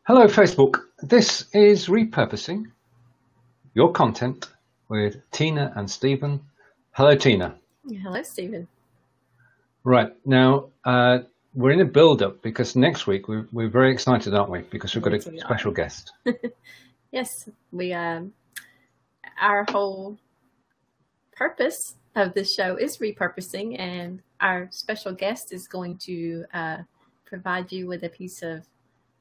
Hello, Facebook. This is Repurposing Your Content with Tina and Stephen. Hello, Tina. Hello, Stephen. Right. Now, we're in a build-up because next week we're very excited, aren't we? Because we've got a special guest. Yes, our whole purpose of this show is repurposing, and our special guest is going to provide you with a piece of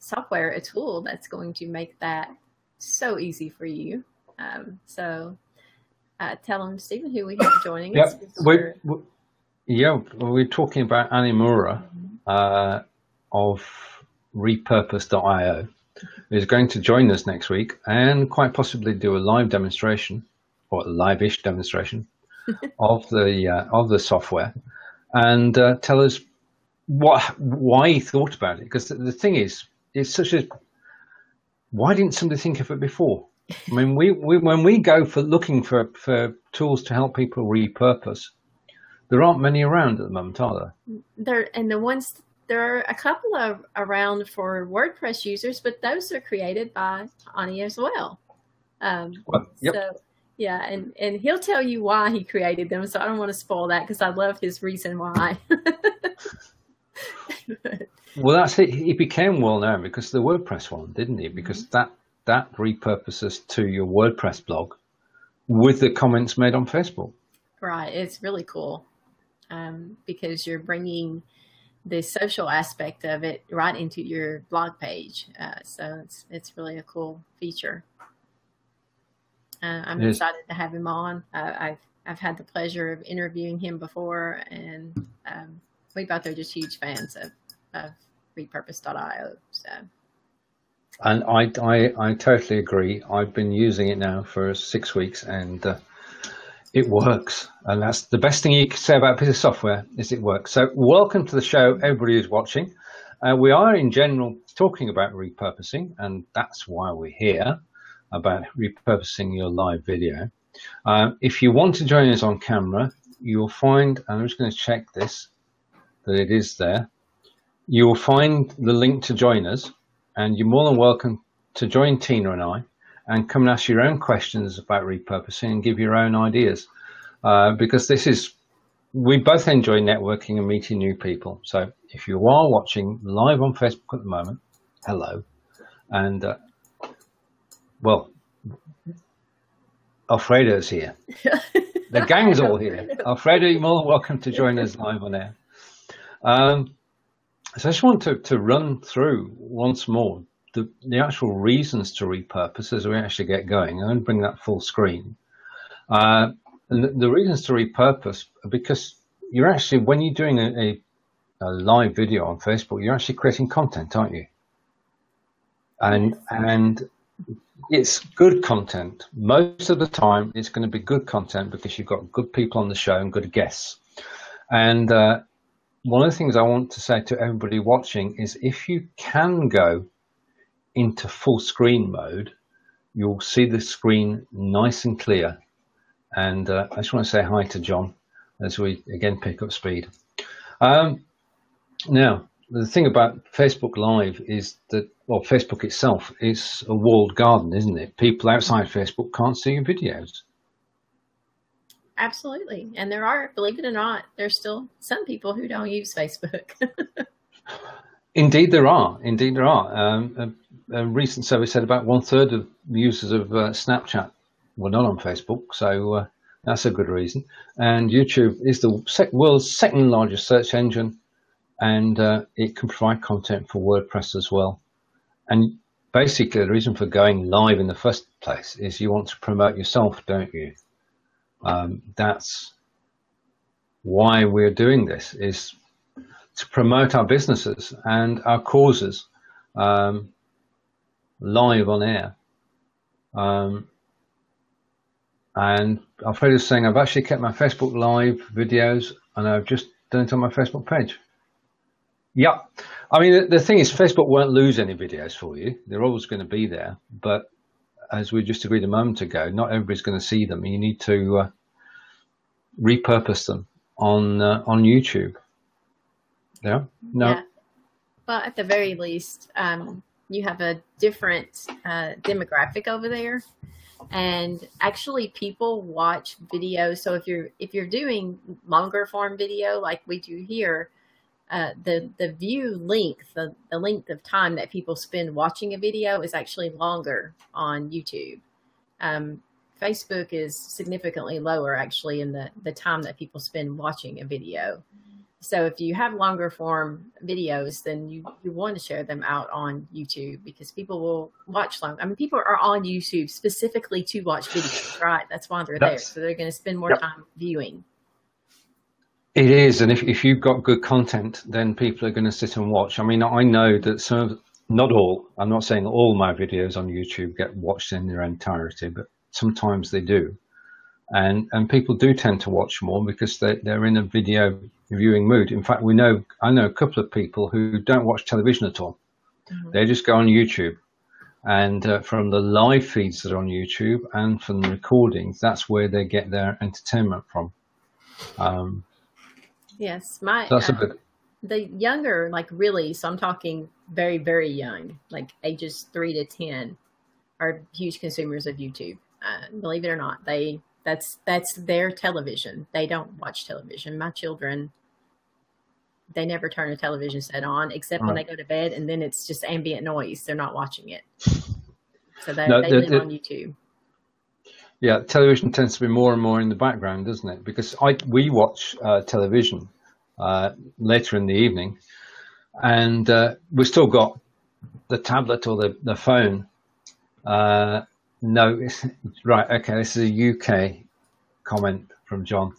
software, a tool that's going to make that so easy for you. So tell them, Stephen, who we have joining us. We're talking about Animura of Repurpose.io, who's going to join us next week and quite possibly do a live demonstration or a live-ish demonstration of the software, and tell us why he thought about it. Because the thing is, it's why didn't somebody think of it before? I mean, when we go for looking for tools to help people repurpose, there aren't many around at the moment, are there? There are a couple around for WordPress users, but those are created by Ani as well. Yep. So yeah, and he'll tell you why he created them. So I don't want to spoil that because I love his reason why. Well, that's it. He became well known because of the WordPress one, didn't he? Because that repurposes to your WordPress blog with the comments made on Facebook. Right. It's really cool because you're bringing the social aspect of it right into your blog page. So it's really a cool feature. I'm excited to have him on. I've had the pleasure of interviewing him before, and we both are just huge fans of Repurpose.io. So. And I totally agree. I've been using it now for 6 weeks, and it works. And that's the best thing you can say about a piece of software, is it works. So welcome to the show, everybody who's watching. We are in general talking about repurposing, and that's why we're here, about repurposing your live video. If you want to join us on camera, you'll find, and I'm just going to check this, that it is there. You will find the link to join us, and you're more than welcome to join Tina and I and come and ask your own questions about repurposing and give your own ideas, because we both enjoy networking and meeting new people. So if you are watching live on Facebook at the moment, hello. And well, Alfredo's here. The gang's all here. Alfredo, you're more than welcome to join us live on air. So I just want to run through once more the actual reasons to repurpose as we actually get going. I'm going to bring that full screen. And the reasons to repurpose are because you're actually, when you're doing a live video on Facebook, you're actually creating content, aren't you? And it's good content. Most of the time, it's going to be good content because you've got good people on the show and good guests. And one of the things I want to say to everybody watching is if you can go into full screen mode, you'll see the screen nice and clear. And I just want to say hi to John as we again pick up speed. Now, the thing about Facebook Live is that, well, Facebook itself is a walled garden, isn't it? People outside Facebook can't see your videos. Absolutely. And there are, believe it or not, there's still some people who don't use Facebook. Indeed there are. Indeed there are. A recent survey said about 1/3 of the users of Snapchat were not on Facebook. So that's a good reason. And YouTube is the world's second largest search engine, and it can provide content for WordPress as well. And basically the reason for going live in the first place is you want to promote yourself, don't you? That's why we're doing this, is to promote our businesses and our causes live on air. And Alfredo's saying, I've actually kept my Facebook Live videos and I've just done it on my Facebook page. Yeah, I mean, the thing is, Facebook won't lose any videos for you. They're always going to be there. But as we just agreed a moment ago, not everybody's going to see them. You need to repurpose them on YouTube. Yeah. No. Yeah. Well, at the very least, you have a different demographic over there. And actually people watch videos. So if you're doing longer form video like we do here, the view length, the length of time that people spend watching a video is actually longer on YouTube. Facebook is significantly lower actually in the time that people spend watching a video. So if you have longer form videos, then you want to share them out on YouTube, because people will watch long. I mean, people are on YouTube specifically to watch videos, right? That's why they're there. So they're going to spend more time viewing. It is. And if you've got good content, then people are going to sit and watch. I mean, I know that not all, I'm not saying all my videos on YouTube get watched in their entirety, but sometimes they do. And people do tend to watch more because they're in a video viewing mood. In fact, I know a couple of people who don't watch television at all. Mm-hmm. They just go on YouTube, and from the live feeds that are on YouTube and from the recordings, that's where they get their entertainment from. Yes, that's a bit. The younger, like really, so I'm talking very, very young, like ages 3 to 10, are huge consumers of YouTube. Believe it or not, that's their television. They don't watch television. My children, they never turn a television set on except when they go to bed, and then it's just ambient noise. They're not watching it. So they live on YouTube. Yeah, television tends to be more and more in the background, doesn't it? Because we watch television later in the evening, and we've still got the tablet or the phone. No, right. Okay, this is a UK comment from John.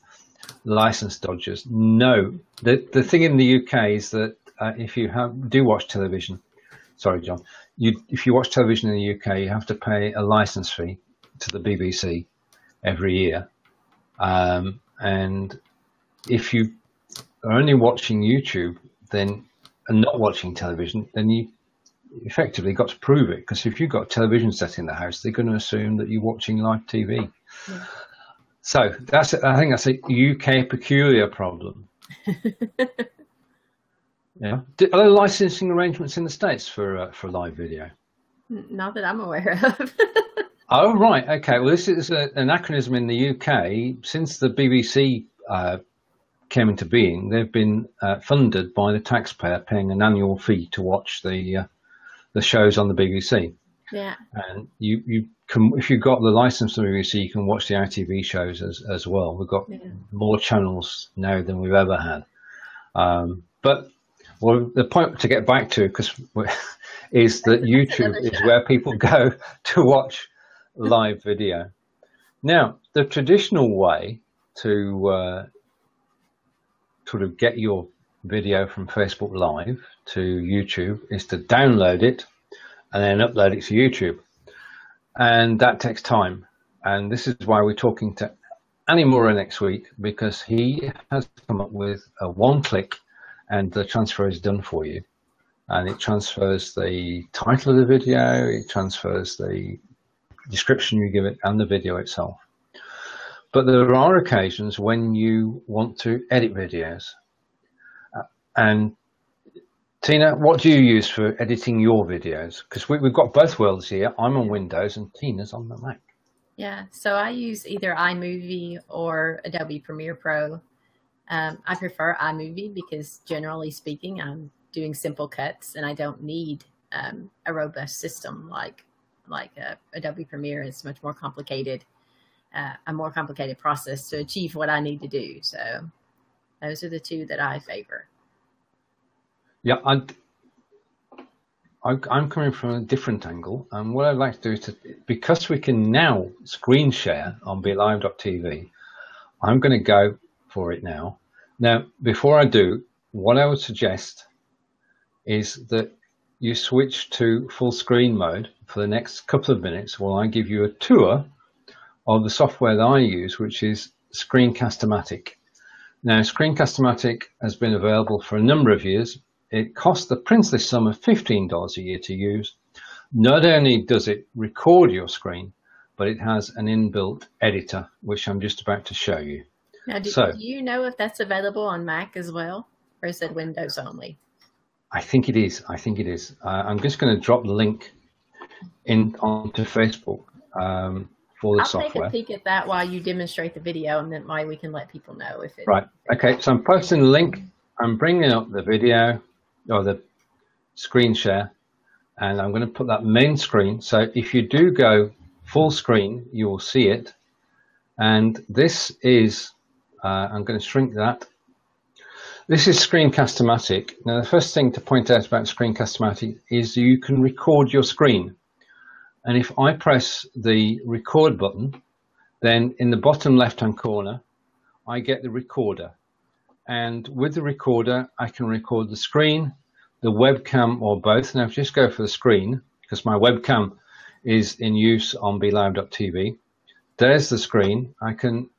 License dodgers. No, the thing in the UK is that if you do watch television, sorry, John, if you watch television in the UK, you have to pay a license fee to the BBC every year, and if you are only watching YouTube and not watching television, then you effectively got to prove it, because if you've got a television set in the house, they're going to assume that you're watching live TV. Yeah. So I think that's a UK peculiar problem. Yeah. Are there licensing arrangements in the States for live video? Not that I'm aware of. Oh, right. Okay. Well, this is an anachronism in the UK. Since the BBC came into being, they've been funded by the taxpayer, paying an annual fee to watch the shows on the BBC. Yeah. And you can, if you've got the license from the BBC, you can watch the ITV shows as well. We've got more channels now than we've ever had. But the point to get back to, is that YouTube is where people go to watch live video. Now, the traditional way to sort of get your video from Facebook Live to YouTube is to download it and then upload it to YouTube, and that takes time. And this is why we're talking to Annie Mura next week, because he has come up with a one-click and the transfer is done for you, and it transfers the title of the video, it transfers the description you give it, and the video itself. But there are occasions when you want to edit videos. And Tina, what do you use for editing your videos? Because we've got both worlds here. I'm on Windows and Tina's on the Mac. Yeah, so I use either iMovie or Adobe Premiere Pro. I prefer iMovie because, generally speaking, I'm doing simple cuts and I don't need a robust system like Adobe Premiere. Is much more complicated, a more complicated process to achieve what I need to do. So those are the two that I favor. Yeah, I'm coming from a different angle, and what I'd like to do is, because we can now screen share on BeLive.tv, I'm going to go for it now. Now, before I do, what I would suggest is that you switch to full screen mode for the next couple of minutes while I give you a tour of the software that I use, which is Screencast-o-matic. Now, Screencast-o-matic has been available for a number of years. It costs the princely sum of $15 a year to use. Not only does it record your screen, but it has an inbuilt editor, which I'm just about to show you. Now, do you know if that's available on Mac as well, or is it Windows only? I think it is. I think it is. I'm just going to drop the link in onto Facebook for the software. I'll take a peek at that while you demonstrate the video, and then we can let people know if it. Right. Okay. So I'm posting the link. I'm bringing up the video or the screen share, and I'm going to put that main screen. So if you do go full screen, you will see it. And this is, I'm going to shrink that. This is Screencast-o-matic. Now, the first thing to point out about Screencast-o-matic is you can record your screen. And if I press the record button, then in the bottom left-hand corner, I get the recorder. And with the recorder, I can record the screen, the webcam, or both. Now, just go for the screen, because my webcam is in use on BeLive.tv. There's the screen. I can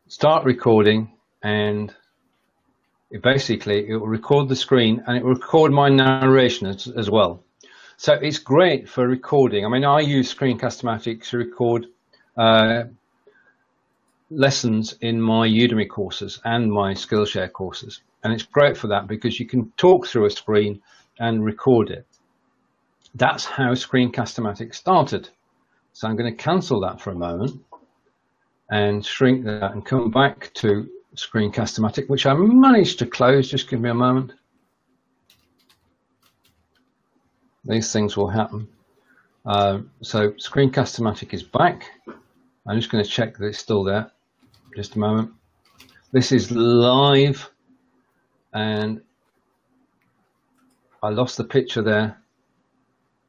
start recording, and it will record the screen, and it will record my narration as well. So it's great for recording. I mean, I use Screencast-o-matic to record lessons in my Udemy courses and my Skillshare courses. And it's great for that because you can talk through a screen and record it. That's how Screencast-o-matic started. So I'm going to cancel that for a moment and shrink that and come back to Screencast-o-matic, which I managed to close. Just give me a moment. These things will happen. So Screencast-o-matic is back. I'm just going to check that it's still there. Just a moment. This is live, and I lost the picture there,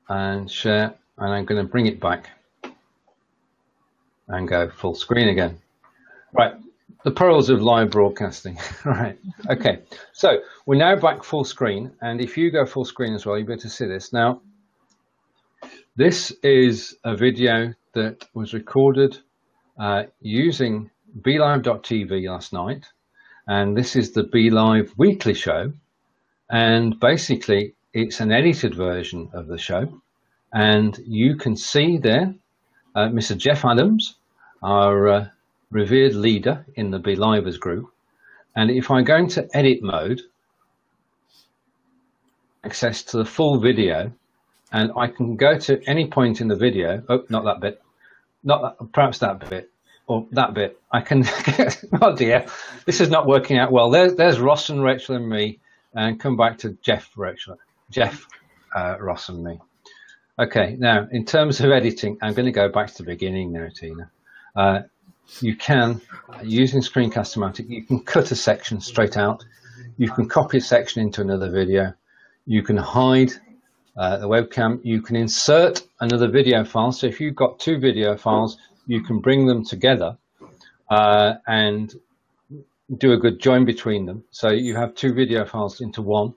and share, and I'm going to bring it back and go full screen again. Right, the pearls of live broadcasting. Right, okay, so we're now back full screen, and if you go full screen as well, you'll be able to see this. Now, this is a video that was recorded using BeLive.tv last night, and this is the BeLive weekly show, and basically it's an edited version of the show, and you can see there Mr. Jeff Adams, our revered leader in the BeLivers group, and if I go into edit mode, access to the full video, and I can go to any point in the video. Oh, not that bit, not that, perhaps that bit, or that bit. I can. Oh dear, this is not working out well. There's Ross and Rachel and me, and come back to Jeff, Ross and me. Okay, now in terms of editing, I'm going to go back to the beginning now, Tina. You can, using Screencast-o-matic, you can cut a section straight out. You can copy a section into another video. You can hide the webcam. You can insert another video file. So if you've got two video files, you can bring them together and do a good join between them. So you have two video files into one.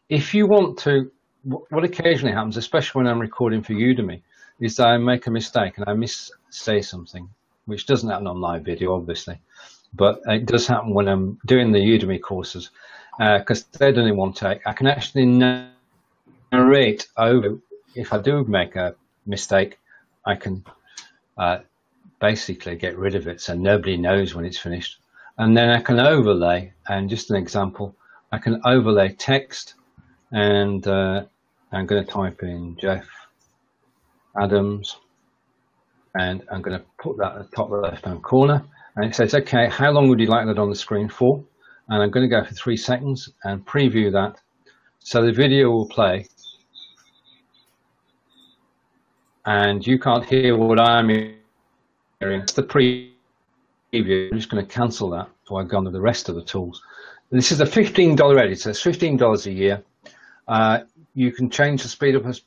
If you want to, what occasionally happens, especially when I'm recording for Udemy, is that I make a mistake and I missay something, which doesn't happen on live video, obviously, but it does happen when I'm doing the Udemy courses, because they're done in one take. I can actually narrate over. If I do make a mistake, I can basically get rid of it so nobody knows when it's finished. And then I can overlay, and just an example, I can overlay text, and I'm going to type in Jeff Adams, and I'm going to put that at the top left-hand corner, and it says, okay, how long would you like that on the screen for? And I'm going to go for 3 seconds and preview that. So the video will play, and you can't hear what I'm hearing. It's the preview. I'm just going to cancel that before I go on to the rest of the tools. This is a $15 editor. It's $15 a year. You can change the speed up and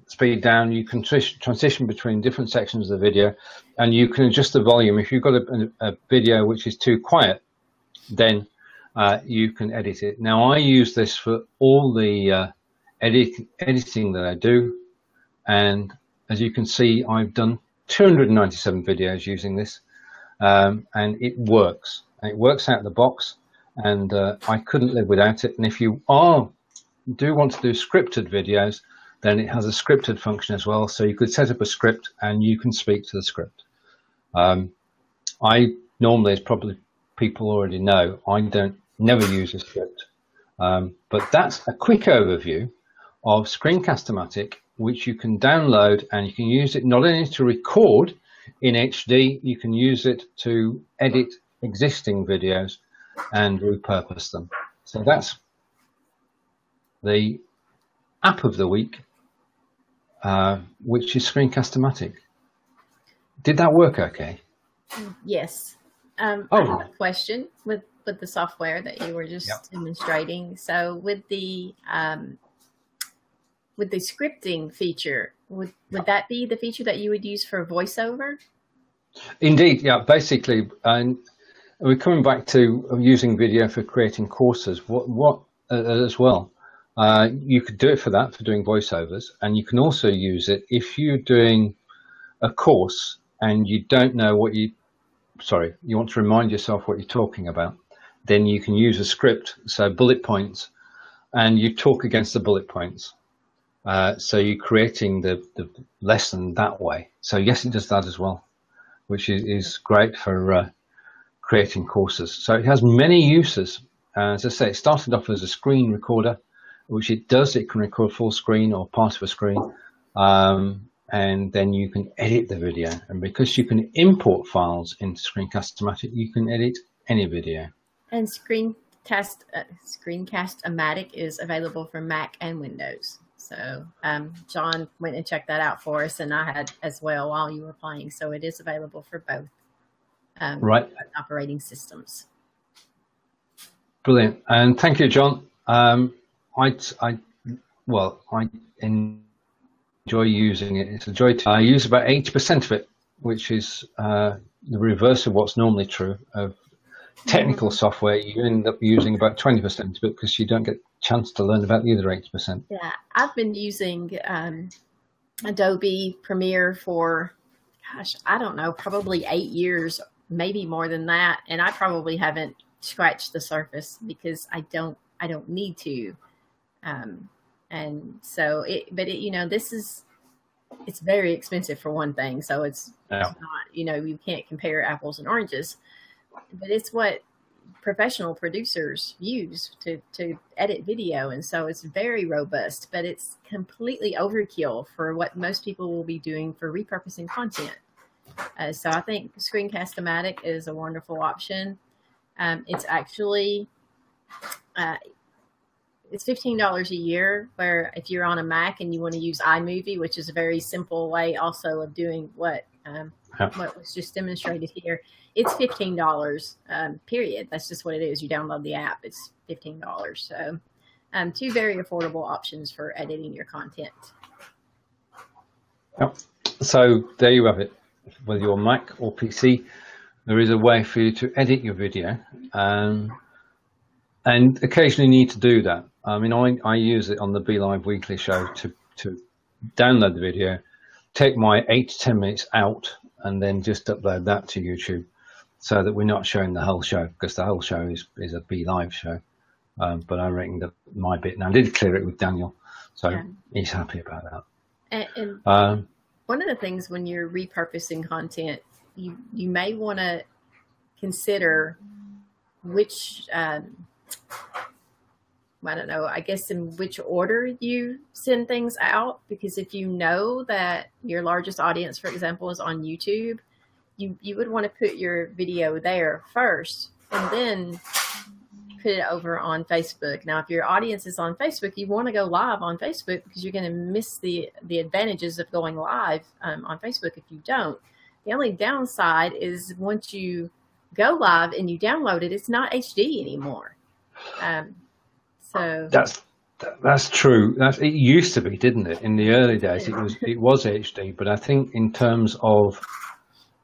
speed down. You can transition between different sections of the video, and you can adjust the volume. If you've got a video which is too quiet, then you can edit it. Now, I use this for all the editing that I do, and as you can see, I've done 297 videos using this, and it works. It works out of the box, and I couldn't live without it. And if you do want to do scripted videos, then it has a scripted function as well. So you could set up a script and you can speak to the script. I normally, as probably people already know, I never use a script. But that's a quick overview of Screencast-o-matic, which you can download, and you can use it not only to record in HD, you can use it to edit existing videos and repurpose them. So that's the app of the week, which is Screencast-o-matic. Did that work okay? Yes. I have a question with the software that you were just demonstrating. So with the scripting feature, would that be the feature that you would use for voiceover? Indeed, yeah. Basically, and we're coming back to using video for creating courses. What as well? You could do it for that, for doing voiceovers, and you can also use it if you're doing a course and you don't know what you want to remind yourself what you're talking about. Then you can use a script, so bullet points, and you talk against the bullet points. So you're creating the lesson that way. So yes, it does that as well, which is great for creating courses. So it has many uses. As I say, it started off as a screen recorder, which it does. It can record full screen or part of a screen. And then you can edit the video. And because you can import files into Screencast-o-matic, you can edit any video. And Screencast-o-matic is available for Mac and Windows. So John went and checked that out for us, and I had as well while you were playing. So it is available for both operating systems. Brilliant. And thank you, John. I enjoy using it. It's a joy to use about 80% of it, which is the reverse of what's normally true of technical software. You end up using about 20% of it because you don't get a chance to learn about the other 80%. Yeah, I've been using Adobe Premiere for, gosh, I don't know, probably 8 years, maybe more than that, and I probably haven't scratched the surface because I don't need to. And so it's very expensive for one thing. So it's not, you can't compare apples and oranges, but it's what professional producers use to edit video. And so it's very robust, but it's completely overkill for what most people will be doing for repurposing content. So I think Screencast-o-matic is a wonderful option. It's actually, it's $15 a year, where if you're on a Mac and you want to use iMovie, which is a very simple way also of doing what was just demonstrated here, it's $15, period. That's just what it is. You download the app, it's $15. So two very affordable options for editing your content. Yep. So there you have it. Whether you're Mac or PC, there is a way for you to edit your video. And occasionally need to do that. I mean, I use it on the Be Live Weekly show to download the video, take my 8 to 10 minutes out, and then just upload that to YouTube, so that we're not showing the whole show, because the whole show is a Be Live show. But I reckon that my bit, and I did clear it with Daniel, so he's happy about that. And one of the things when you're repurposing content, you may want to consider which I don't know, I guess in which order you send things out, because if you know that your largest audience, for example, is on YouTube, you would want to put your video there first and then put it over on Facebook. Now, if your audience is on Facebook, you want to go live on Facebook, because you're going to miss the advantages of going live on Facebook if you don't. The only downside is once you go live and you download it, it's not HD anymore. So that's true. It used to be, didn't it? In the early days, it was HD. But I think in terms of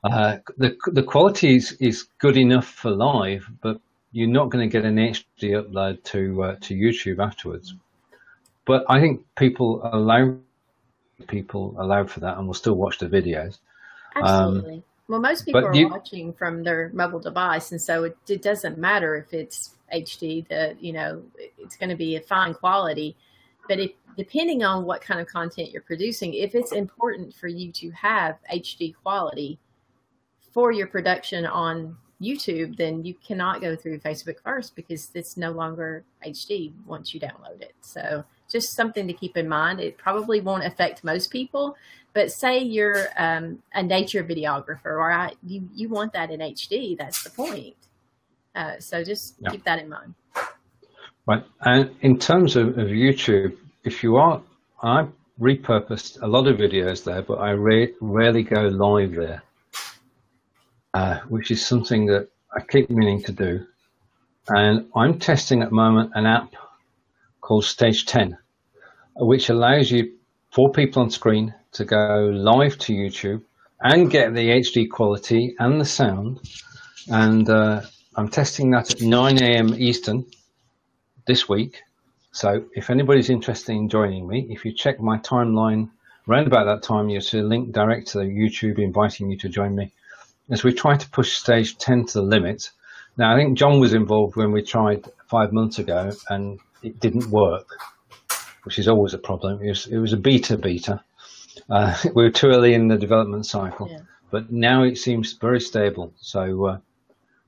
the quality is good enough for live, but you're not going to get an HD upload to YouTube afterwards. But I think people allow for that and will still watch the videos. Absolutely. Well, most people are watching from their mobile device, and so it doesn't matter if it's HD. It's going to be a fine quality. But depending on what kind of content you're producing, if it's important for you to have HD quality for your production on YouTube, then you cannot go through Facebook first because it's no longer HD once you download it. So just something to keep in mind. It probably won't affect most people, but say you're a nature videographer, or you want that in HD. That's the point. So just keep that in mind. Right. And in terms of YouTube, if you are, I've repurposed a lot of videos there, but I rarely go live there, which is something that I keep meaning to do. And I'm testing at the moment an app called Stage 10, which allows you 4 people on screen to go live to YouTube and get the HD quality and the sound. And I'm testing that at 9 a.m. Eastern this week. So if anybody's interested in joining me, if you check my timeline around about that time, you'll see a link direct to the YouTube inviting you to join me as we try to push Stage 10 to the limit. Now, I think John was involved when we tried 5 months ago and it didn't work, which is always a problem. It was a beta. We were too early in the development cycle, but now it seems very stable. So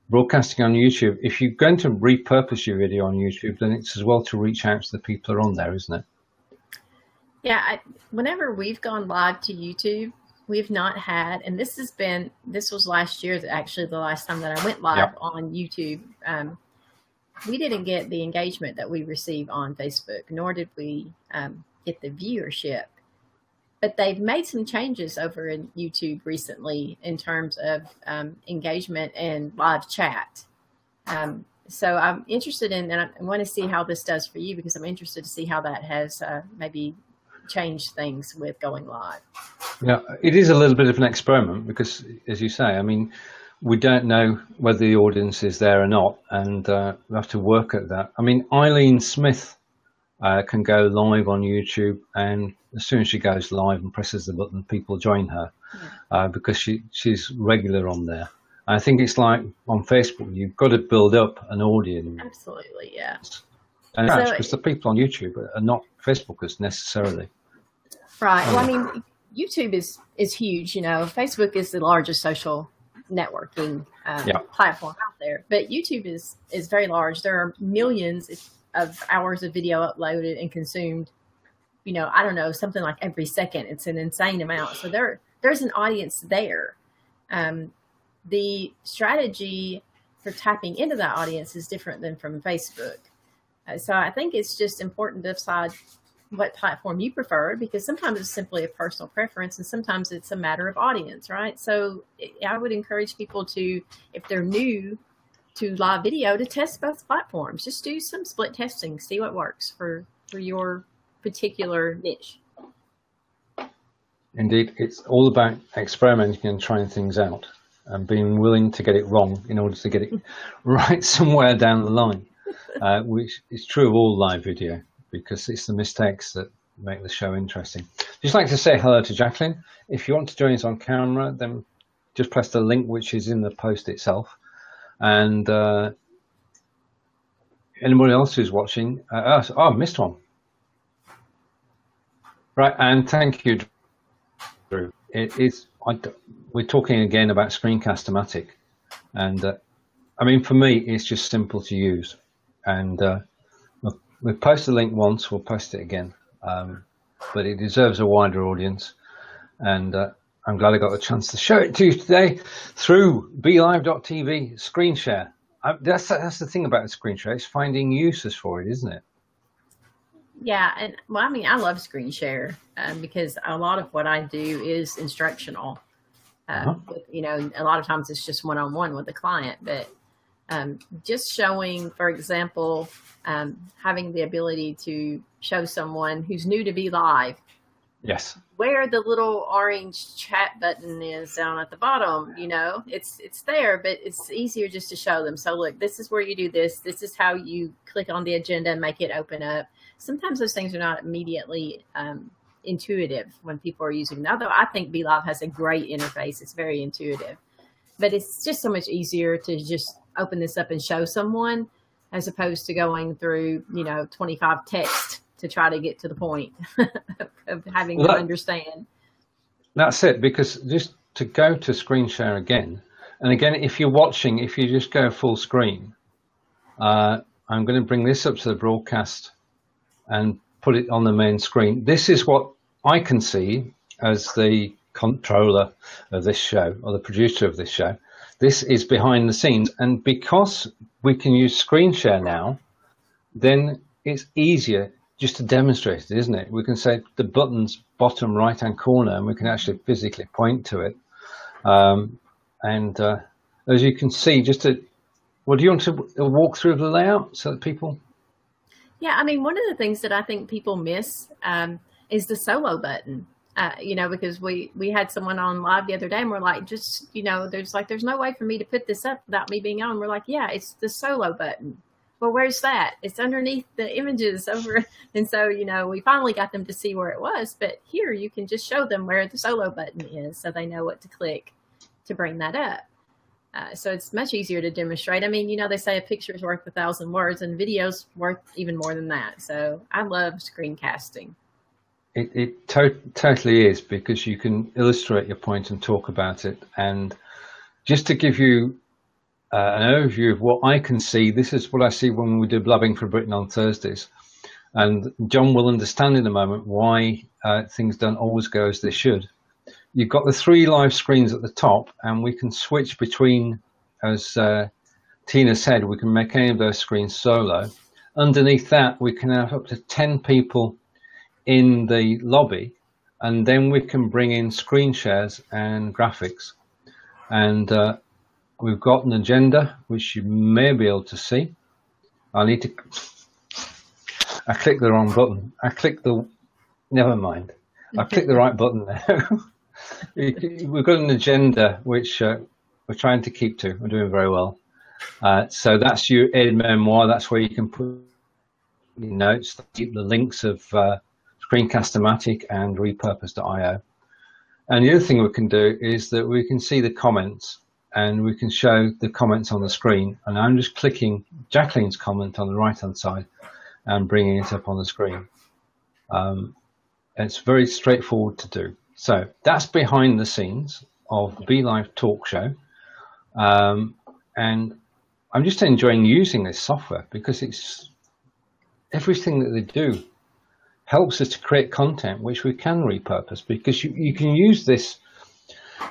broadcasting on YouTube, if you're going to repurpose your video on YouTube, then it's as well to reach out to the people who are on there, isn't it? Yeah, whenever we've gone live to YouTube, we've not had, and this was last year, actually the last time that I went live on YouTube. We didn't get the engagement that we receive on Facebook, nor did we get the viewership. But they've made some changes over in YouTube recently in terms of engagement and live chat. So I'm interested in, and I want to see how this does for you, because I'm interested to see how that has maybe changed things with going live. Yeah, it is a little bit of an experiment because, as you say, I mean, we don't know whether the audience is there or not, and we have to work at that. I mean, Eileen Smith can go live on YouTube, and as soon as she goes live and presses the button, people join her because she's regular on there. And I think it's like on Facebook, you've got to build up an audience. Absolutely, yeah. And because the people on YouTube are not Facebookers necessarily. Right. Well, I mean, YouTube is huge. You know, Facebook is the largest social networking platform out there, but YouTube is very large. There are millions of hours of video uploaded and consumed. You know, I don't know, something like every second. It's an insane amount. So there's an audience there. The strategy for tapping into that audience is different than from Facebook. So I think it's just important to decide what platform you prefer, because sometimes it's simply a personal preference and sometimes it's a matter of audience, right? So I would encourage people to, if they're new to live video, to test both platforms. Just do some split testing, see what works for your particular niche. Indeed, it's all about experimenting and trying things out and being willing to get it wrong in order to get it right somewhere down the line, which is true of all live video, because it's the mistakes that make the show interesting. Just like to say hello to Jacqueline. If you want to join us on camera, then just press the link which is in the post itself. And anybody else who's watching, I missed one. Right, and thank you, Drew. We're talking again about Screencast-o-matic, and I mean, for me, it's just simple to use. And we've posted the link once, we'll post it again, but it deserves a wider audience. And I'm glad I got the chance to show it to you today through BeLive.tv screen share. That's the thing about the screen share. It's finding uses for it, isn't it? Yeah, and well, I mean, I love screen share because a lot of what I do is instructional. You know, a lot of times it's just one-on-one with the client, but just showing, for example, having the ability to show someone who's new to Be Live. Yes. Where the little orange chat button is down at the bottom, you know, it's there, but it's easier just to show them. So look, this is where you do this. This is how you click on the agenda and make it open up. Sometimes those things are not immediately intuitive when people are using them. Although I think Be Live has a great interface. It's very intuitive, but it's just so much easier to just open this up and show someone as opposed to going through, you know, 25 texts to try to get to the point of having to understand. That's it, because just to go to screen share again, And again, if you're watching, if you just go full screen, I'm going to bring this up to the broadcast and put it on the main screen. This is what I can see as the controller of this show, or the producer of this show. This is behind the scenes. And because we can use screen share now, then it's easier just to demonstrate it, isn't it? We can say the button's bottom right-hand corner, and we can actually physically point to it. As you can see, well, do you want to walk through the layout so that people? Yeah, I mean, one of the things that I think people miss is the solo button. Because we had someone on live the other day, and we're like, there's no way for me to put this up without me being on. We're like, yeah, it's the solo button. Well, where's that? It's underneath the images over. And so, we finally got them to see where it was. But here you can just show them where the solo button is so they know what to click to bring that up. So it's much easier to demonstrate. I mean, they say a picture is worth 1,000 words, and video's worth even more than that. So I love screencasting. It totally is, because you can illustrate your point and talk about it. And just to give you an overview of what I can see, this is what I see when we do Blabbing for Britain on Thursdays. And John will understand in a moment why things don't always go as they should. You've got the 3 live screens at the top, and we can switch between, as Tina said, we can make any of those screens solo. Underneath that, we can have up to 10 people in the lobby, and then we can bring in screen shares and graphics. And we've got an agenda, which you may be able to see. I clicked the wrong button. Never mind. I clicked the right button there. We've got an agenda which we're trying to keep to. We're doing very well. So that's your aide-memoir. That's where you can put your notes, the links of Screencast-o-matic and Repurpose.io. And the other thing we can do is that we can see the comments, and we can show the comments on the screen. And I'm just clicking Jacqueline's comment on the right-hand side and bringing it up on the screen. It's very straightforward to do. So that's behind the scenes of the Be Live talk show. And I'm just enjoying using this software, because it's everything that they do helps us to create content which we can repurpose, because you can use this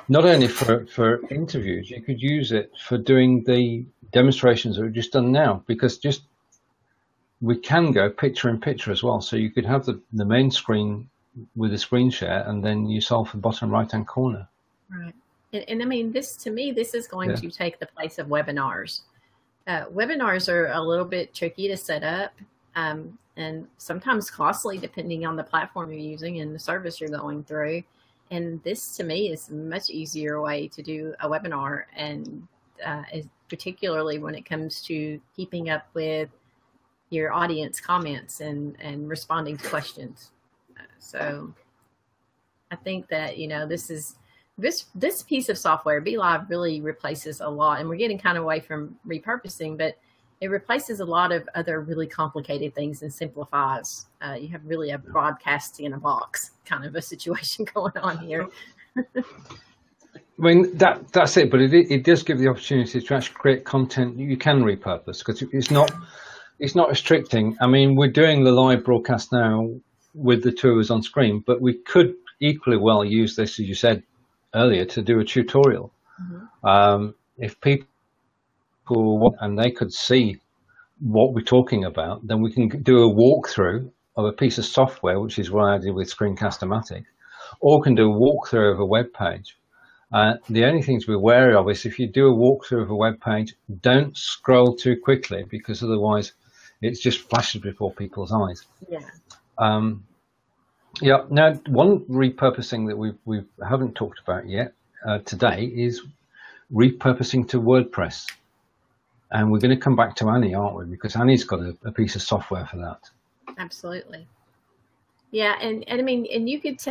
not only for interviews, you could use it for doing the demonstrations that we've just done now, because we can go picture in picture as well. So you could have the main screen with a screen share, and then you solve the bottom right-hand corner. Right. And I mean, to me, this is going to take the place of webinars. Webinars are a little bit tricky to set up, and sometimes costly depending on the platform you're using and the service you're going through. And this, to me, is a much easier way to do a webinar, and particularly when it comes to keeping up with your audience comments and responding to questions. So I think that, this piece of software, Be Live, really replaces a lot, and we're getting kind of away from repurposing, but it replaces a lot of other really complicated things and simplifies. You have really a broadcasting in a box kind of a situation going on here. I mean, that's it, but it does give the opportunity to actually create content you can repurpose, because it's not restricting. I mean, we're doing the live broadcast now with the 2 of us on screen, but we could equally well use this, as you said earlier, to do a tutorial. Mm-hmm. If people want, and they could see what we're talking about, then we can do a walkthrough of a piece of software, which is what I did with Screencast-o-matic, or can do a walkthrough of a web page. The only thing to be wary of is if you do a walkthrough of a web page, don't scroll too quickly, because otherwise it just flashes before people's eyes. Yeah. Now, one repurposing that we haven't talked about yet today is repurposing to WordPress. And we're going to come back to Annie, aren't we? Because Annie's got a piece of software for that. Absolutely. Yeah, and I mean, and you could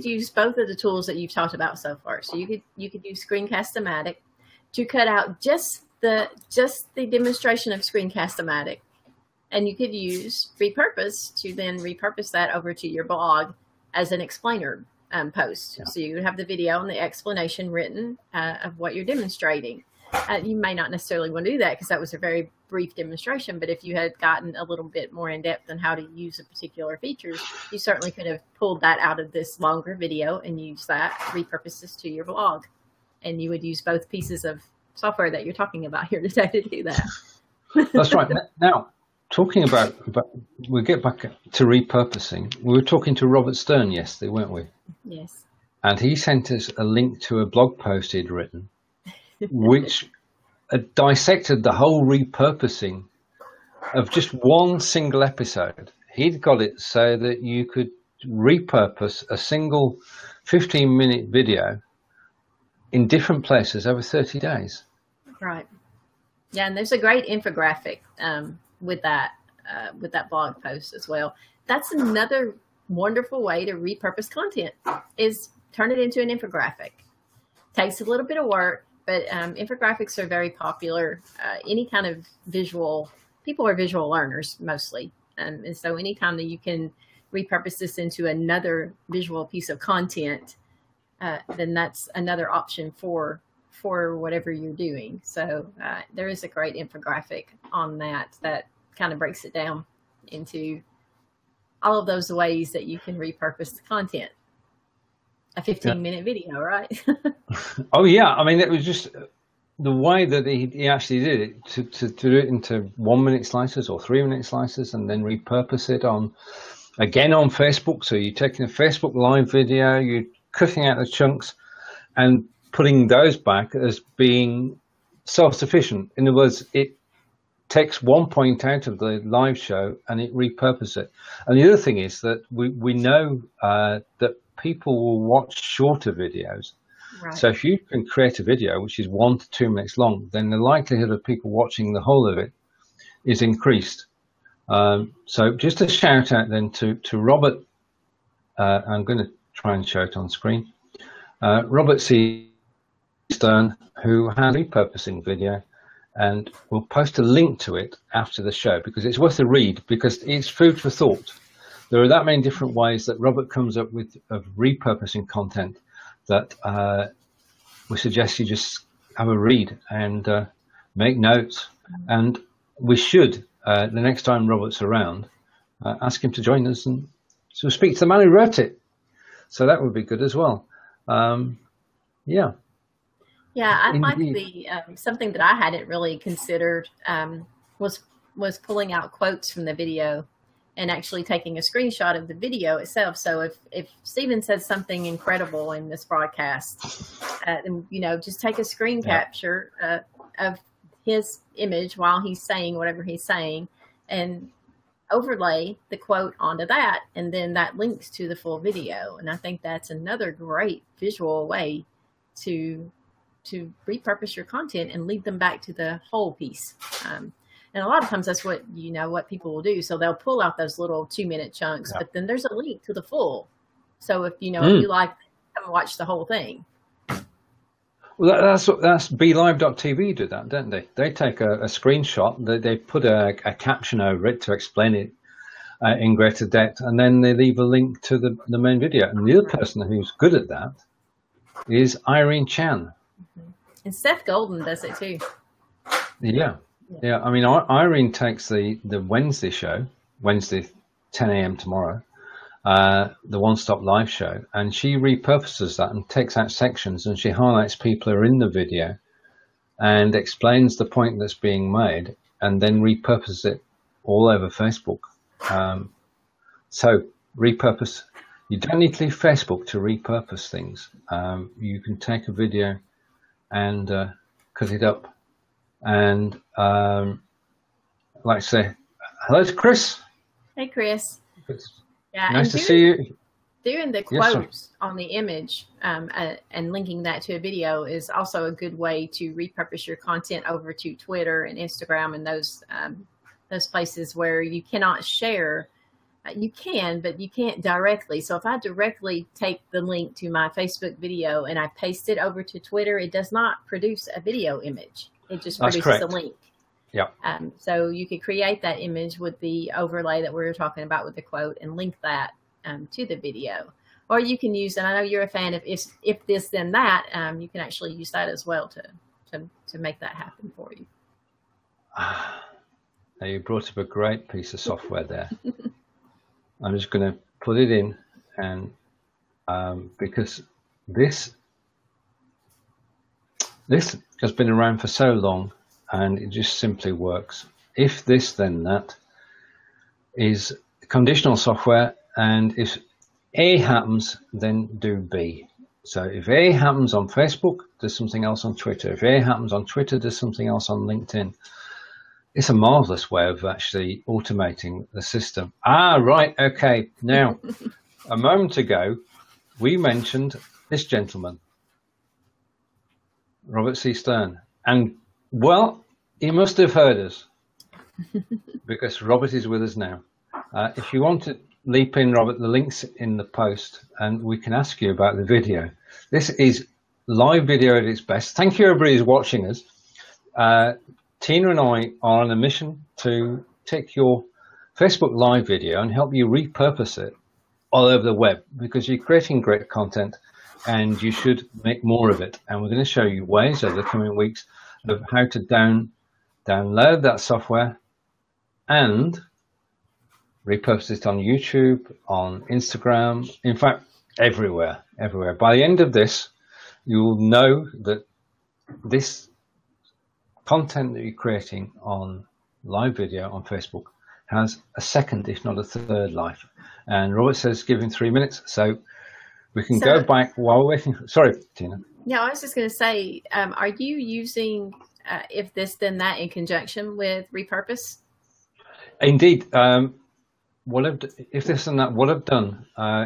use both of the tools that you've talked about so far. So you could use Screencast-o-matic to cut out just the demonstration of Screencast-o-matic, and you could use Repurpose to then repurpose that over to your blog as an explainer post. Yeah. So you would have the video and the explanation written of what you're demonstrating. You may not necessarily want to do that because that was a very brief demonstration, but if you had gotten a little bit more in depth on how to use a particular feature, you certainly could have pulled that out of this longer video and used that, repurpose this to your blog. And you would use both pieces of software that you're talking about here today to do that. That's right. Now, talking about, we'll get back to repurposing. We were talking to Robert Stern yesterday, weren't we? Yes. And he sent us a link to a blog post he'd written, which dissected the whole repurposing of just one single episode. He'd got it so that you could repurpose a single 15-minute video in different places over 30 days. Right. Yeah, and there's a great infographic with that blog post as well. That's another wonderful way to repurpose content, is turn it into an infographic. Takes a little bit of work, but infographics are very popular. Any kind of visual, people are visual learners mostly. And so anytime that you can repurpose this into another visual piece of content, then that's another option for whatever you're doing. So there is a great infographic on that kind of breaks it down into all of those ways that you can repurpose the content. A 15-minute video, right? Oh, yeah. I mean, it was just the way that he actually did it, to do it into 1-minute slices or 3-minute slices and then repurpose it on Facebook. So you're taking a Facebook live video, you're cutting out the chunks and putting those back as being self-sufficient. In other words, it takes one point out of the live show and it repurposes it. And the other thing is that we know that people will watch shorter videos. Right. So if you can create a video which is 1 to 2 minutes long, then the likelihood of people watching the whole of it is increased. So just a shout out then to Robert. I'm going to try and show it on screen. Robert C. Stern, who has a repurposing video, and we'll post a link to it after the show because it's worth a read, because it's food for thought. There are that many different ways that Robert comes up with of repurposing content that we suggest you just have a read and make notes. And we should, the next time Robert's around, ask him to join us and so speak to the man who wrote it. So that would be good as well. Yeah. Yeah, I like the something that I hadn't really considered was pulling out quotes from the video and actually taking a screenshot of the video itself. So if Stephen says something incredible in this broadcast, then, just take a screen capture of his image while he's saying whatever he's saying and overlay the quote onto that, and then that links to the full video. And I think that's another great visual way to repurpose your content and lead them back to the whole piece. And a lot of times that's what people will do. So they'll pull out those little 2-minute chunks, but then there's a link to the full. So if if you like, come and watch the whole thing. Well, that's BeLive.tv do that, don't they? They take a screenshot, they put a caption over it to explain it in greater depth, and then they leave a link to the main video. And the other person who's good at that is Irene Chan. And Seth Golden does it too. Yeah. I mean, Irene takes the Wednesday show, Wednesday 10 a.m. tomorrow, the one-stop live show, and she repurposes that and takes out sections, and she highlights people who are in the video and explains the point that's being made, and then repurposes it all over Facebook. So repurpose. You don't need to leave Facebook to repurpose things. You can take a video and cut it up. And like I say, hello to Chris. Hey, Chris. Yeah, nice to see you. Doing the quotes on the image and linking that to a video is also a good way to repurpose your content over to Twitter and Instagram and those places where you cannot share. You can, but you can't directly. So if I directly take the link to my Facebook video and I paste it over to Twitter, it does not produce a video image. It just produces a link. Yeah. So you could create that image with the overlay that we were talking about with the quote and link that to the video. Or you can use, and I know you're a fan of if this then that, you can actually use that as well to make that happen for you. Now you brought up a great piece of software there. I'm just going to put it in, and because this has been around for so long, and it just simply works. If this then that is conditional software, and if A happens, then do B. So if A happens on Facebook, there's something else on Twitter. If A happens on Twitter, there's something else on LinkedIn. It's a marvelous way of actually automating the system. Right. Okay. Now, a moment ago, we mentioned this gentleman, Robert C. Stern. And, well, he must have heard us because Robert is with us now. If you want to leap in, Robert, the link's in the post, and we can ask you about the video. This is live video at its best. Thank you, everybody who's watching us. Tina and I are on a mission to take your Facebook live video and help you repurpose it all over the web, because you're creating great content and you should make more of it. And we're going to show you ways over the coming weeks of how to download that software and repurpose it on YouTube, on Instagram, in fact, everywhere. By the end of this, you'll know that this content that you're creating on live video on Facebook has a second, if not a third life. And Robert says give him 3 minutes, so we can go back while we're waiting. Sorry, Tina. Yeah, I was just going to say, are you using if this then that in conjunction with Repurpose? Indeed. If this and that, what I've done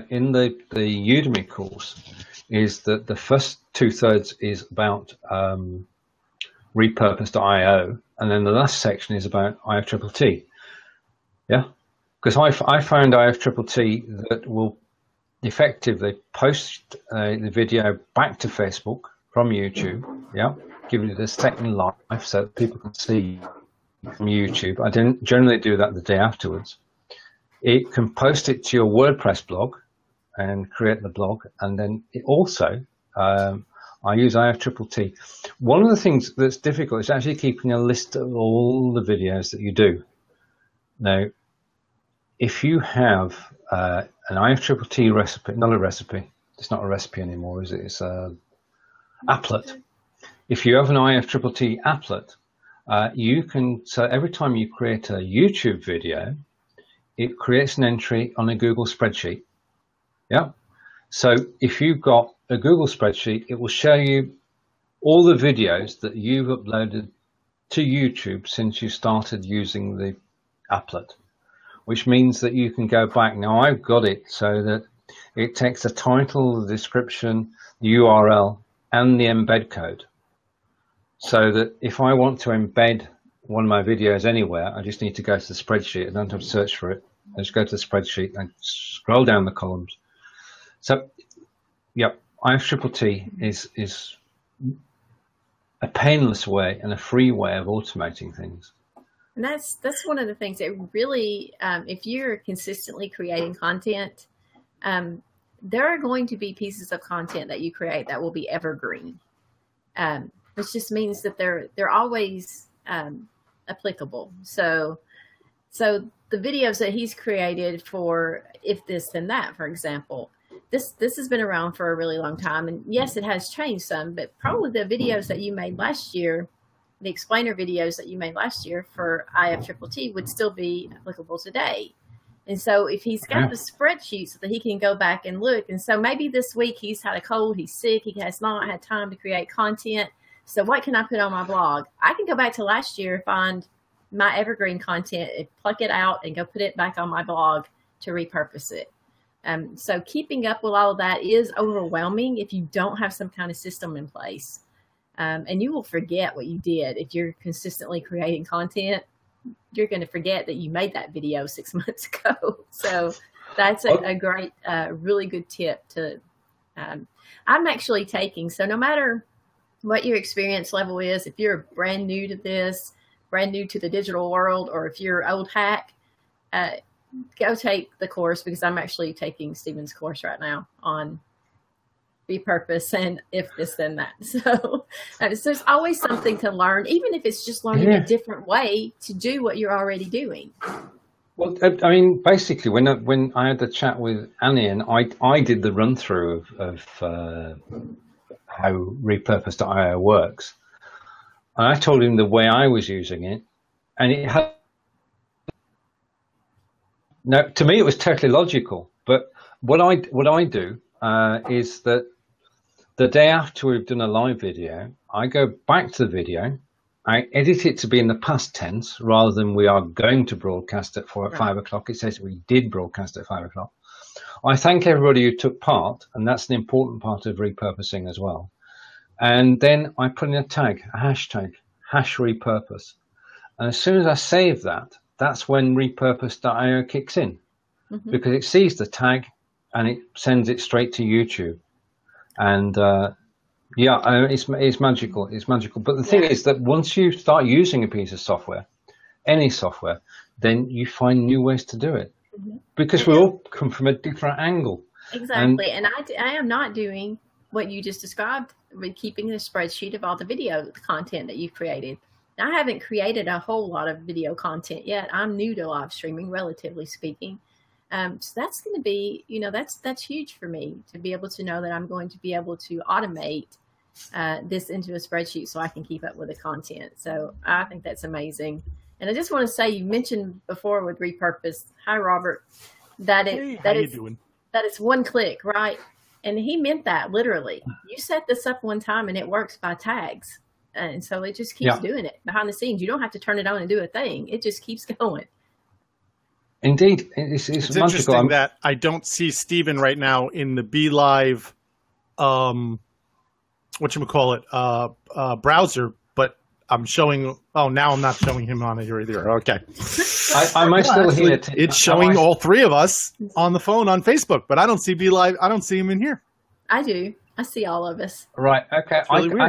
in the Udemy course is that the first 2/3 is about repurpose.io, and then the last section is about IFTTT. Yeah, because I found IFTTT that will effectively post the video back to Facebook from YouTube. Yeah, giving it a second life so that people can see from YouTube. I didn't generally do that the day afterwards. It can post it to your WordPress blog and create the blog, and then it also I use IFTTT. One of the things that's difficult is actually keeping a list of all the videos that you do. Now, if you have an IFTTT recipe, not a recipe, it's not a recipe anymore, is it? It's an applet. If you have an IFTTT applet, you can, so every time you create a YouTube video, it creates an entry on a Google spreadsheet. Yeah. So if you've got a Google spreadsheet, it will show you all the videos that you've uploaded to YouTube since you started using the applet, which means that you can go back. Now I've got it so that it takes the title, the description, the URL, and the embed code. So that if I want to embed one of my videos anywhere, I just need to go to the spreadsheet. I don't have to search for it. I just go to the spreadsheet and scroll down the columns. So, yep, IFTTT is a painless way and a free way of automating things. And that's one of the things that really, if you're consistently creating content, there are going to be pieces of content that you create that will be evergreen, which just means that they're always applicable. So the videos that he's created for if this then that, for example, this has been around for a really long time, and yes, it has changed some, but probably the videos that you made last year, the explainer videos that you made last year for IFTTT would still be applicable today. And so if he's got the spreadsheet so that he can go back and look, and so maybe this week he's had a cold, he's sick, he has not had time to create content. So what can I put on my blog? I can go back to last year, find my evergreen content, and pluck it out and go put it back on my blog to repurpose it. So keeping up with all of that is overwhelming if you don't have some kind of system in place. And you will forget what you did. If you're consistently creating content, you're going to forget that you made that video 6 months ago. So that's a great, really good tip to, I'm actually taking. So no matter what your experience level is, if you're brand new to this, brand new to the digital world, or if you're old hack, go take the course, because I'm actually taking Stephen's course right now on repurpose and if this then that. So there's always something to learn, even if it's just learning a different way to do what you're already doing. Well, I mean, basically, when I had the chat with Annie, and I did the run through of how Repurpose.io works, and I told him the way I was using it, and it had. Now, to me, it was totally logical. But what I do is that the day after we've done a live video, I go back to the video. I edit it to be in the past tense rather than we are going to broadcast at 5 o'clock. It says we did broadcast at 5 o'clock. I thank everybody who took part, and that's an important part of repurposing as well. And then I put in a tag, a hashtag, #repurpose. And as soon as I save that, that's when repurpose.io kicks in, because it sees the tag and it sends it straight to YouTube. And it's magical. It's magical. But the thing is that once you start using a piece of software, any software, then you find new ways to do it, because we all come from a different angle. Exactly. And I am not doing what you just described, with keeping a spreadsheet of all the video content that you've created. I haven't created a whole lot of video content yet. I'm new to live streaming, relatively speaking. So that's going to be, that's huge for me to be able to know that I'm going to be able to automate this into a spreadsheet so I can keep up with the content. So I think that's amazing. And I just want to say, you mentioned before with Repurpose, hi Robert, that it's one click, right? And he meant that literally. You set this up one time and it works by tags. And so it just keeps doing it behind the scenes. You don't have to turn it on and do a thing. It just keeps going. Indeed. It's interesting that I don't see Stephen right now in the Be Live, browser, but I'm showing, now I'm not showing him on it either. Okay. Am I still here? It's showing all three of us on the phone on Facebook, but I don't see Be Live. I don't see him in here. I do. I see all of us. Right. Okay. Really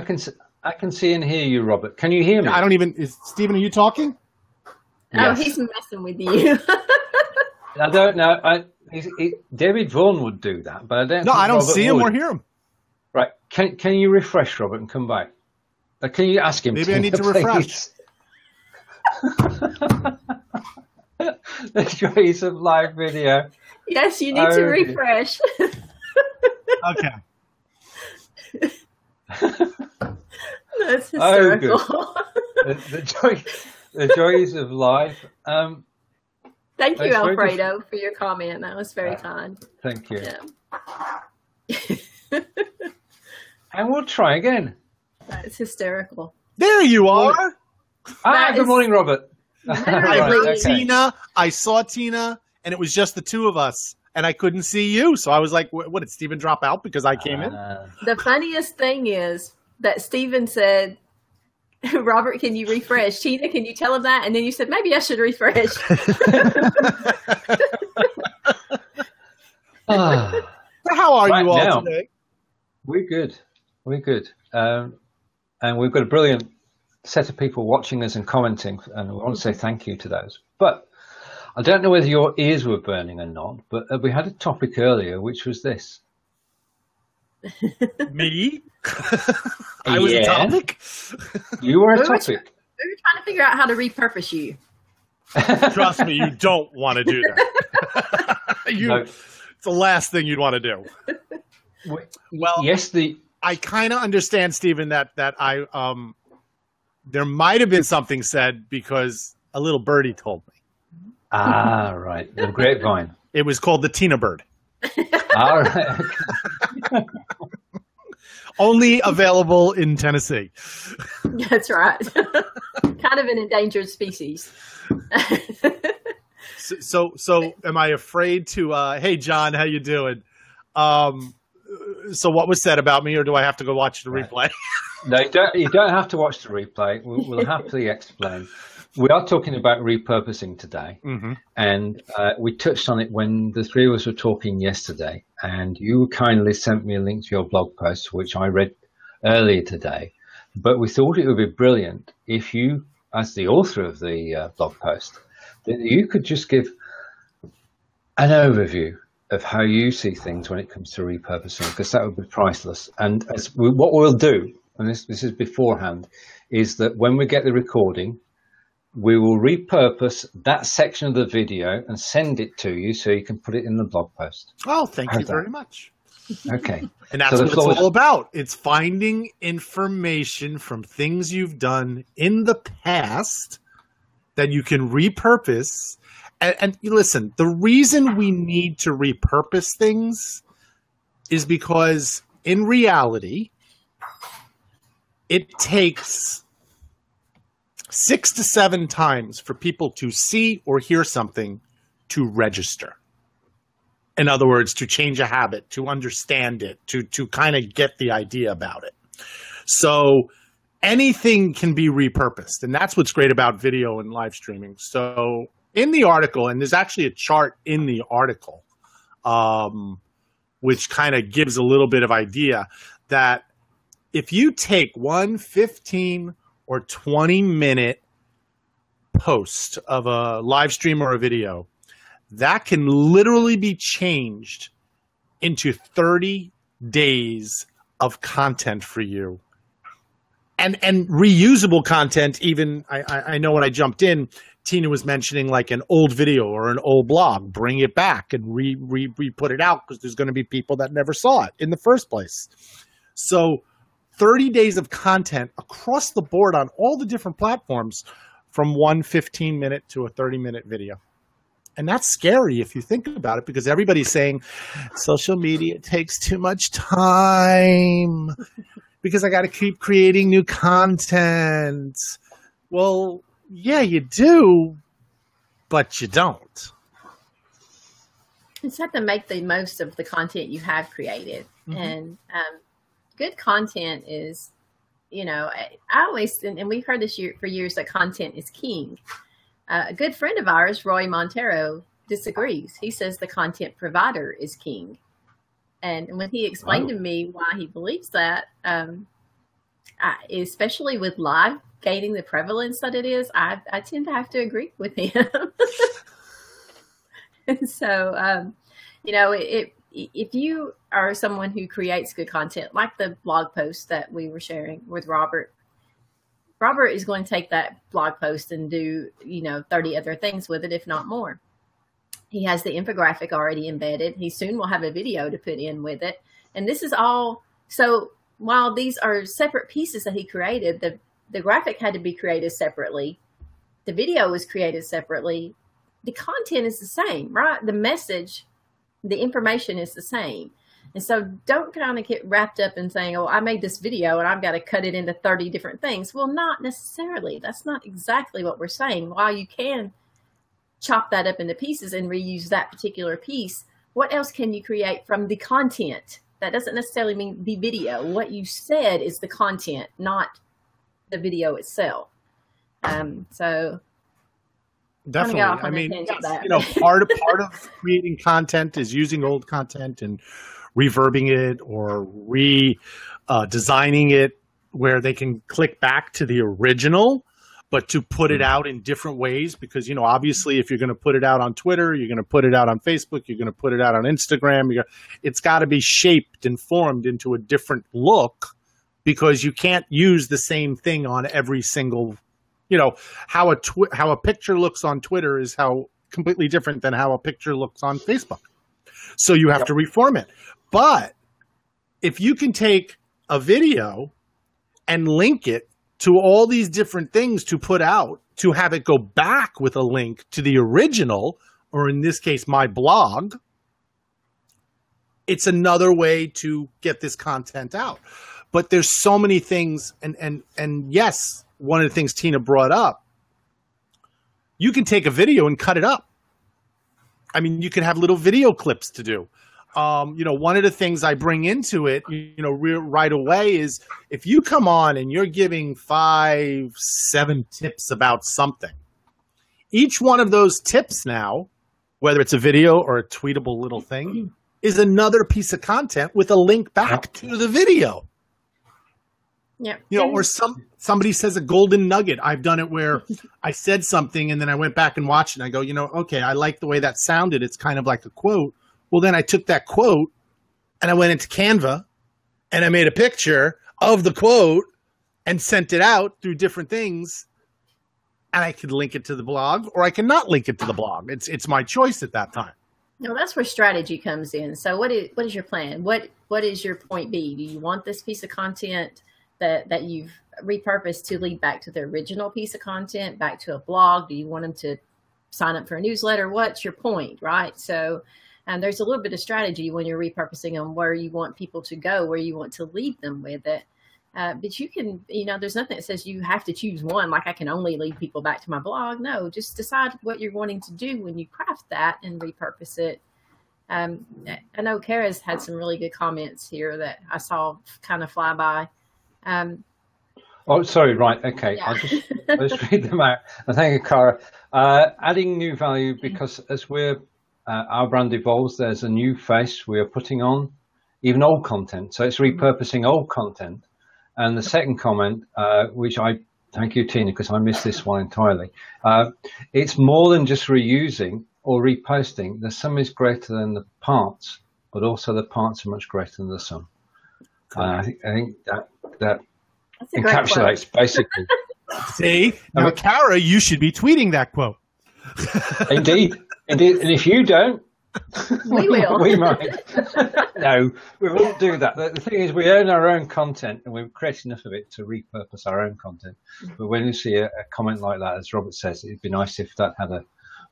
I can see and hear you, Robert. Can you hear me? I don't even. Stephen, are you talking? Yes. Oh, he's messing with you. I don't know. David Vaughan would do that, but I don't. No, I don't see him or hear him. Right? Can you refresh, Robert, and come back? Can you ask him? Maybe I need to refresh. The joys of live video. Yes, you need to refresh. Okay. That's hysterical. The joys of life. Thank you, Alfredo, for your comment. That was very kind. Thank you. Yeah. And we'll try again. That's hysterical. There you are. Good morning, Robert. I saw Tina, and it was just the two of us. And I couldn't see you. So I was like, what did Stephen drop out because I came in? The funniest thing is that Stephen said, Robert, can you refresh? Tina, can you tell him that? And then you said, maybe I should refresh. How are you all today? We're good. We're good. And we've got a brilliant set of people watching us and commenting. And we want to say thank you to those. But I don't know whether your ears were burning or not, but we had a topic earlier, which was this. Me? I was a topic? You were a topic. We were trying to figure out how to repurpose you. Trust me, you don't want to do that. It's the last thing you'd want to do. Well, yes, I kind of understand, Stephen, that I there might have been something said because a little birdie told me. Ah, right. The grapevine. It was called the Tina bird. All right. Only available in Tennessee. That's right. Kind of an endangered species. So am I afraid to, hey, John, how you doing? So what was said about me, or do I have to go watch the replay? No, you don't have to watch the replay. We'll happily explain. We are talking about repurposing today, and we touched on it when the three of us were talking yesterday, and you kindly sent me a link to your blog post, which I read earlier today. But we thought it would be brilliant if you, as the author of the blog post, that you could just give an overview of how you see things when it comes to repurposing, because that would be priceless. And what we'll do, and this is beforehand, is that when we get the recording, we will repurpose that section of the video and send it to you so you can put it in the blog post. Oh, thank you very much. Okay. And that's what it's all about. It's finding information from things you've done in the past that you can repurpose. And listen, the reason we need to repurpose things is because in reality, it takes 6 to 7 times for people to see or hear something to register. In other words, to change a habit, to understand it, to kind of get the idea about it. So anything can be repurposed. And that's what's great about video and live streaming. So in the article, and there's actually a chart in the article, which kind of gives a little bit of idea that if you take one 15 or 20-minute post of a live stream or a video, that can literally be changed into 30 days of content for you. And reusable content, even, I know when I jumped in, Tina was mentioning like an old video or an old blog, bring it back and re-put it out because there's going to be people that never saw it in the first place. So 30 days of content across the board on all the different platforms from one 15-minute to a 30-minute video. And that's scary if you think about it, because everybody's saying social media takes too much time because I got to keep creating new content. Well, yeah, you do, but you don't. You just have to make the most of the content you have created. Mm-hmm. And good content is, I always, and we've heard this for years, that content is king. A good friend of ours, Roy Montero, disagrees. He says the content provider is king. And when he explained to me why he believes that, especially with live gaining the prevalence that it is, I tend to have to agree with him. And so, if you are someone who creates good content, like the blog post that we were sharing with Robert is going to take that blog post and do, 30 other things with it, if not more. He has the infographic already embedded. He soon will have a video to put in with it. And this is all, so while these are separate pieces that he created, the graphic had to be created separately. The video was created separately. The content is the same, right? The message, the information is the same. And so don't kind of get wrapped up in saying, oh, I made this video and I've got to cut it into 30 different things. Well, not necessarily. That's not exactly what we're saying. While you can chop that up into pieces and reuse that particular piece, what else can you create from the content? That doesn't necessarily mean the video. What you said is the content, not the video itself. So definitely. I mean, part of creating content is using old content and reverbing it or designing it where they can click back to the original, but to put it out in different ways, because, obviously if you're going to put it out on Twitter, you're going to put it out on Facebook, you're going to put it out on Instagram, it's got to be shaped and formed into a different look, because you can't use the same thing on every single, how a picture looks on Twitter is how completely different than how a picture looks on Facebook. So you have to reform it. But if you can take a video and link it to all these different things to put out, to have it go back with a link to the original, or in this case, my blog, it's another way to get this content out. But there's so many things. And yes, one of the things Tina brought up, you can take a video and cut it up. I mean, you can have little video clips to do. One of the things I bring into it, right away is if you come on and you're giving 5, 7 tips about something, each one of those tips now, whether it's a video or a tweetable little thing, is another piece of content with a link back to the video. Yeah. You know, or somebody says a golden nugget. I've done it where I said something and then I went back and watched it and I go, you know, okay, I like the way that sounded. It's kind of like a quote. Well, then I took that quote and I went into Canva and I made a picture of the quote and sent it out through different things. And I could link it to the blog or I can not link it to the blog. It's my choice at that time. No, that's where strategy comes in. So what is your plan? What is your point B? Do you want this piece of content that you've repurposed to lead back to the original piece of content, back to a blog? Do you want them to sign up for a newsletter? What's your point, right? So there's a little bit of strategy when you're repurposing on where you want people to go, where you want to lead them with it. But you can, there's nothing that says you have to choose one, like I can only lead people back to my blog. No, just decide what you're wanting to do when you craft that and repurpose it. I know Kara's had some really good comments here that I saw kind of fly by. Oh, sorry. Right. Okay. Yeah. I'll just read them out. Thank you, Cara. Adding new value, because as our brand evolves, there's a new face we are putting on, even old content. So it's repurposing old content. And the second comment, which thank you, Tina, because I missed this one entirely. It's more than just reusing or reposting. The sum is greater than the parts, but also the parts are much greater than the sum. I think that encapsulates basically. See, now, Kara, you should be tweeting that quote. Indeed. And if you don't, we will. We might. No, we won't do that. The thing is, we own our own content, and we've created enough of it to repurpose our own content. But when you see a comment like that, as Robert says, it'd be nice if that had a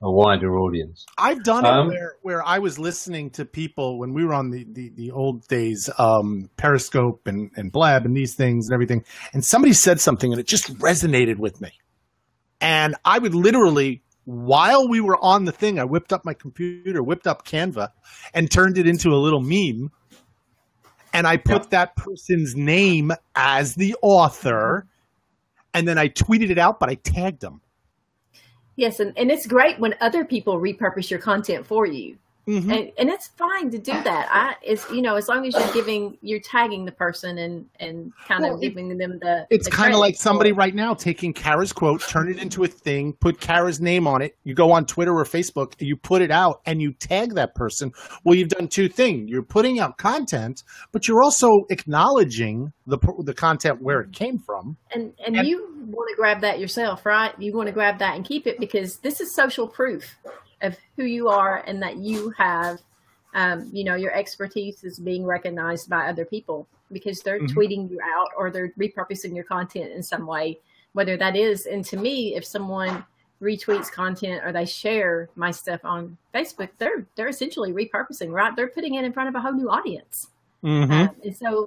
wider audience. I've done it where I was listening to people when we were on the old days, Periscope and Blab and these things and everything, and somebody said something and it just resonated with me. And I would literally, while we were on the thing, I whipped up my computer, whipped up Canva, and turned it into a little meme. And I put that person's name as the author, and then I tweeted it out, but I tagged them. Yes, and it's great when other people repurpose your content for you. Mm-hmm. And it's fine to do that. As long as you're tagging the person and kind of giving them the. It's kind of like somebody right now taking Kara's quote, turn it into a thing, put Kara's name on it. You go on Twitter or Facebook, you put it out, and you tag that person. Well, you've done two things. You're putting out content, but you're also acknowledging the content where it came from. And you want to grab that yourself, right? You want to grab that and keep it because this is social proof of who you are and that you have, your expertise is being recognized by other people because they're tweeting you out or they're repurposing your content in some way, whether that is. And to me, if someone retweets content or they share my stuff on Facebook, they're essentially repurposing, right? They're putting it in front of a whole new audience. Mm-hmm.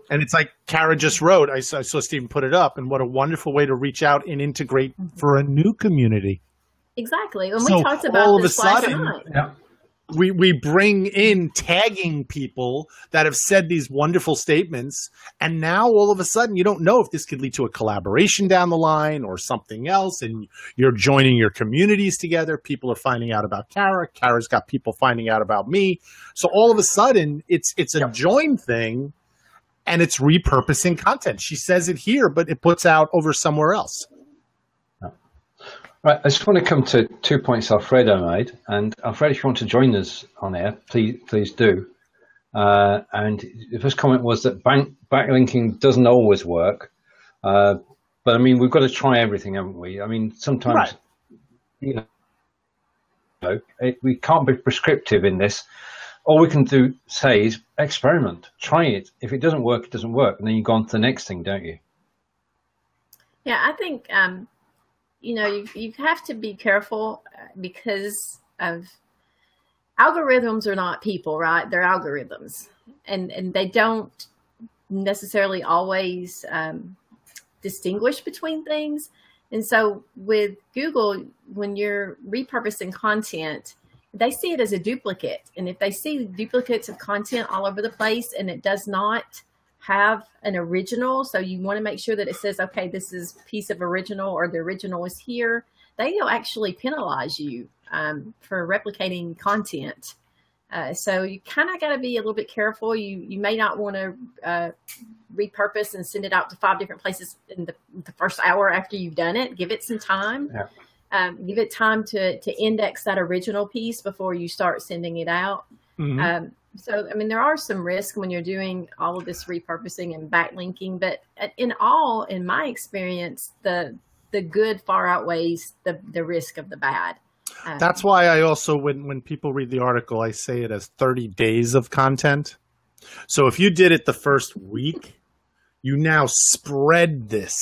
And it's like Kara just wrote, I saw Stephen put it up, and what a wonderful way to reach out and integrate for a new community. Exactly. And we talked about this last night. Yeah. We bring in tagging people that have said these wonderful statements, and now all of a sudden you don't know if this could lead to a collaboration down the line or something else, and you're joining your communities together. People are finding out about Kara. Kara's got people finding out about me. So all of a sudden it's a join thing, and it's repurposing content. She says it here, but it puts out over somewhere else. Right, I just want to come to 2 points Alfredo made. And Alfredo, if you want to join us on air, please do. And the first comment was that backlinking doesn't always work. But I mean, we've got to try everything, haven't we? I mean, sometimes, we can't be prescriptive in this. All we can say is experiment, try it. If it doesn't work, it doesn't work. And then you go on to the next thing, don't you? Yeah, I think, you have to be careful because of algorithms are not people, right? They're algorithms, and they don't necessarily always distinguish between things. And so with Google, when you're repurposing content, they see it as a duplicate. And if they see duplicates of content all over the place and it does not have an original, so you want to make sure that it says, okay, this is piece of original or the original is here, they will actually penalize you for replicating content. So you kind of got to be a little bit careful. You may not want to repurpose and send it out to 5 different places in the first hour after you've done it. Give it some time. Yeah. Give it time to index that original piece before you start sending it out. Mm-hmm. So, I mean, there are some risks when you're doing all of this repurposing and backlinking, but in my experience, the good far outweighs the risk of the bad. That's why I also, when people read the article, I say it as 30 days of content. So if you did it the first week, you now spread this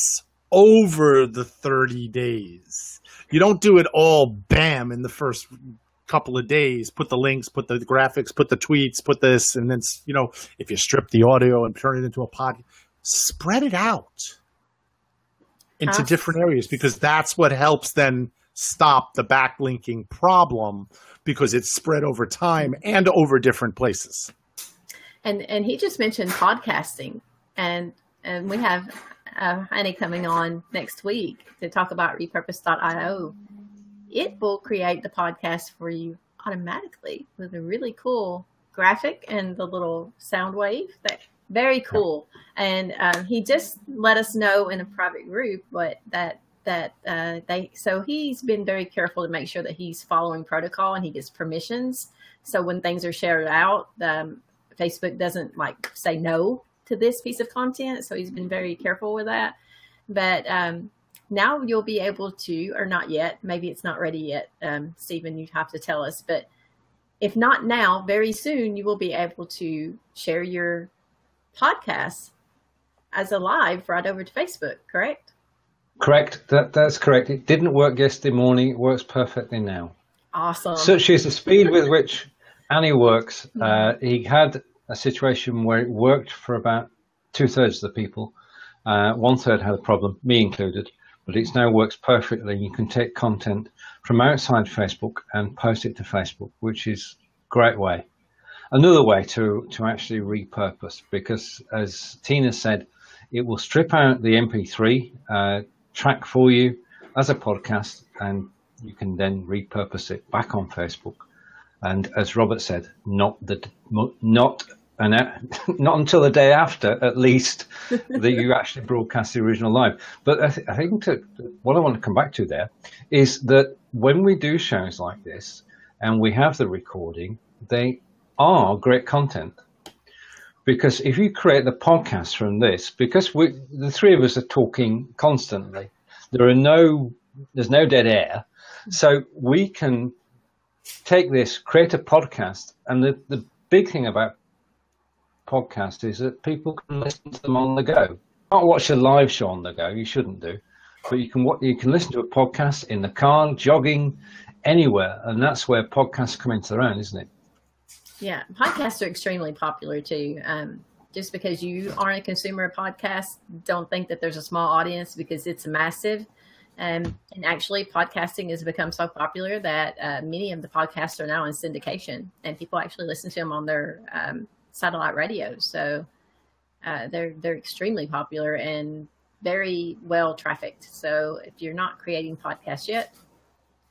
over the 30 days. You don't do it all bam in the first couple of days, put the links, put the graphics, put the tweets, put this, and then, if you strip the audio and turn it into a pod, spread it out into different areas, because that's what helps then stop the backlinking problem, because it's spread over time and over different places. And he just mentioned podcasting, and we have Honey coming on next week to talk about repurpose.io. It will create the podcast for you automatically with a really cool graphic and the little sound wave. Very cool. And he just let us know in a private group so he's been very careful to make sure that he's following protocol and he gets permissions. So when things are shared out, Facebook doesn't say no to this piece of content. So he's been very careful with that. But now you'll be able to, or not yet, maybe it's not ready yet, Stephen, you'd have to tell us. But if not now, very soon, you will be able to share your podcast as a live right over to Facebook, correct? Correct. That's correct. It didn't work yesterday morning. It works perfectly now. Awesome. Such is the speed with which Annie works. He had a situation where it worked for about 2/3 of the people. 1/3 had a problem, me included, but it now works perfectly. You can take content from outside Facebook and post it to Facebook, which is a great way. Another way to actually repurpose, because as Tina said, it will strip out the MP3 track for you as a podcast, and you can then repurpose it back on Facebook. And as Robert said, not until the day after, at least, that you actually broadcast the original live. But I think what I want to come back to there is that when we do shows like this and we have the recording, they are great content. Because if you create the podcast from this, because the three of us are talking constantly, there's no dead air. So we can take this, create a podcast, and the big thing about podcast is that people can listen to them on the go. Can't watch a live show on the go, you shouldn't do, but you can listen to a podcast in the car, jogging, anywhere, and that's where podcasts come into their own, isn't it? Yeah, podcasts are extremely popular too. Just because you aren't a consumer of podcasts, don't think that there's a small audience, because it's massive. And actually, podcasting has become so popular that many of the podcasts are now in syndication, and people actually listen to them on their satellite radios. So they're extremely popular and very well trafficked. So if you're not creating podcasts yet,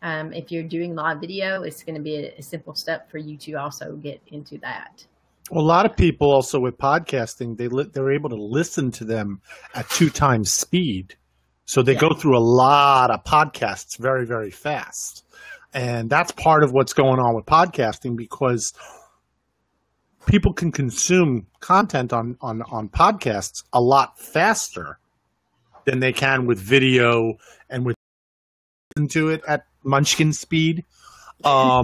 if you're doing live video, it's going to be a simple step for you to also get into that. Well, a lot of people also with podcasting, they're able to listen to them at 2 times speed. So they go through a lot of podcasts very, very fast. And that's part of what's going on with podcasting, because people can consume content on podcasts a lot faster than they can with video and with listen to it at Munchkin speed. I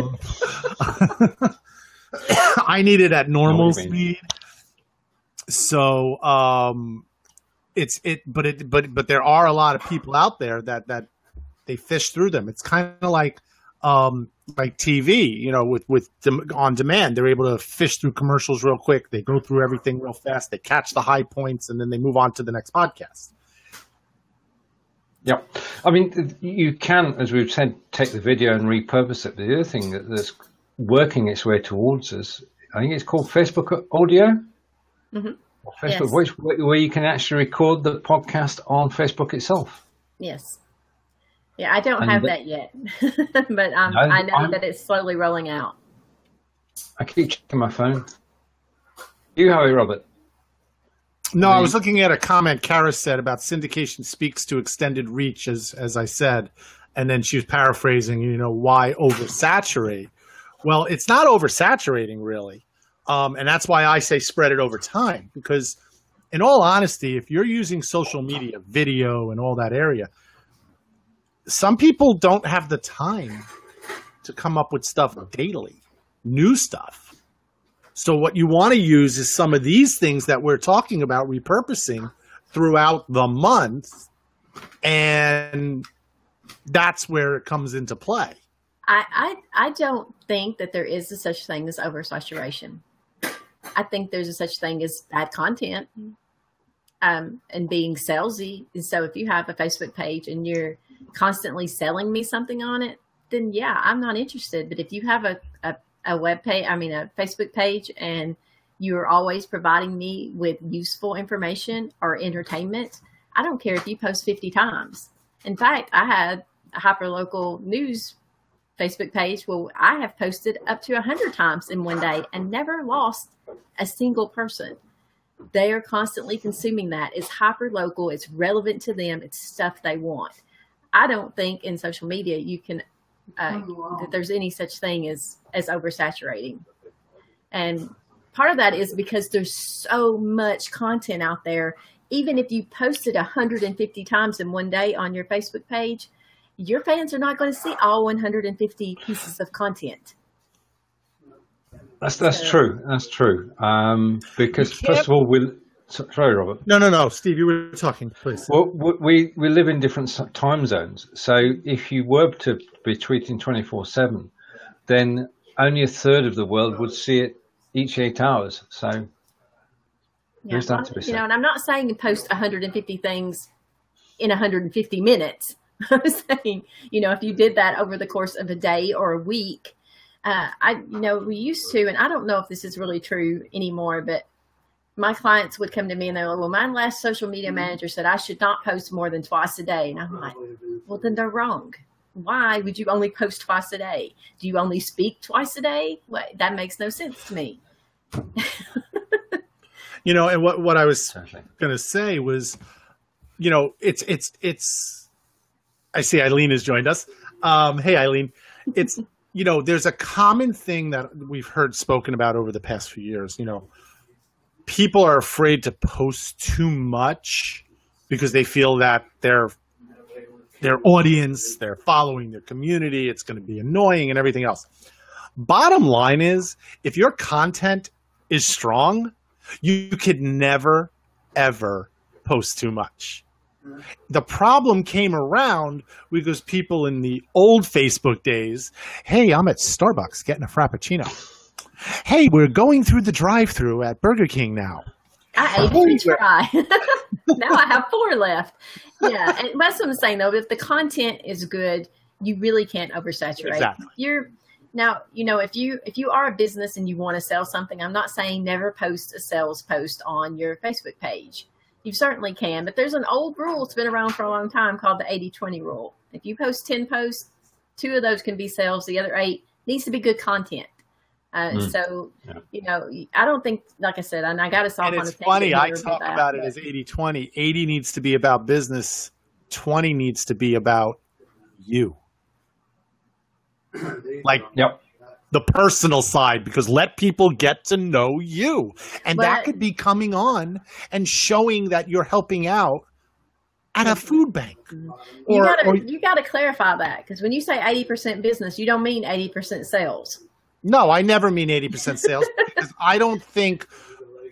need it at normal speed. So but there are a lot of people out there that they fish through them. It's kind of like TV, with on demand. They're able to fish through commercials real quick. They go through everything real fast. They catch the high points, and then they move on to the next podcast. Yeah, I mean, you can, as we've said, take the video and repurpose it. But the other thing that's working its way towards us, I think it's called Facebook Audio. Mm-hmm. Or Facebook, yes. where you can actually record the podcast on Facebook itself. Yes. Yeah, I don't have that yet, but I know that it's slowly rolling out. I keep checking my phone. You have it, Robert? No, I was looking at a comment Kara said about syndication speaks to extended reach, as I said. And then she was paraphrasing, why oversaturate? Well, it's not oversaturating, really. And that's why I say spread it over time. Because in all honesty, if you're using social media, video, and all that area, some people don't have the time to come up with stuff daily, new stuff. So what you want to use is some of these things that we're talking about repurposing throughout the month, and that's where it comes into play. I don't think that there is a such thing as oversaturation. I think there's a such thing as bad content and being salesy. And so if you have a Facebook page and you're constantly selling me something on it, then yeah, I'm not interested. But if you have a web page, a Facebook page, and you're always providing me with useful information or entertainment, I don't care if you post 50 times. In fact, I had a hyperlocal news Facebook page. Well, I have posted up to 100 times in one day and never lost a single person. They are constantly consuming that. It's hyperlocal. It's relevant to them. It's stuff they want. I don't think in social media you can that there's any such thing as oversaturating. And part of that is because there's so much content out there. Even if you posted 150 times in one day on your Facebook page, your fans are not going to see all 150 pieces of content. That's true. That's true. Because first of all, sorry, Robert. No. Steve, you were talking, please. Well, we live in different time zones. So if you were to be tweeting 24/7, then only a third of the world would see it each 8 hours. So there's that to be said. And I'm not saying post 150 things in 150 minutes. I'm saying, if you did that over the course of a day or a week, we used to, and I don't know if this is really true anymore, but my clients would come to me and they were like, well, my last social media manager said I should not post more than twice a day. And I'm like, well, then they're wrong. Why would you only post twice a day? Do you only speak twice a day? That makes no sense to me. And what I was going to say was, it's, I see Eileen has joined us. Hey, Eileen, it's, there's a common thing that we've heard spoken about over the past few years. People are afraid to post too much because they feel that their audience, their following, their community, it's going to be annoying and everything else. Bottom line is, if your content is strong, you could never, ever post too much. The problem came around because people in the old Facebook days, hey, I'm at Starbucks getting a Frappuccino. Hey, we're going through the drive-thru at Burger King now. I ate French fry. Now I have 4 left. Yeah, and that's what I'm saying, though. If the content is good, you really can't oversaturate. Exactly. If you are a business and you want to sell something, I'm not saying never post a sales post on your Facebook page. You certainly can, but there's an old rule that's been around for a long time called the 80-20 rule. If you post 10 posts, 2 of those can be sales. The other 8 needs to be good content. So, I don't think, like I said, and I got us off on a tangent. And it's funny, I talk about it as 80-20. 80 needs to be about business. 20 needs to be about you. The personal side, because let people get to know you. And that could be coming on and showing that you're helping out at a food bank. You got to clarify that, because when you say 80% business, you don't mean 80% sales. No, I never mean 80% sales, because I don't think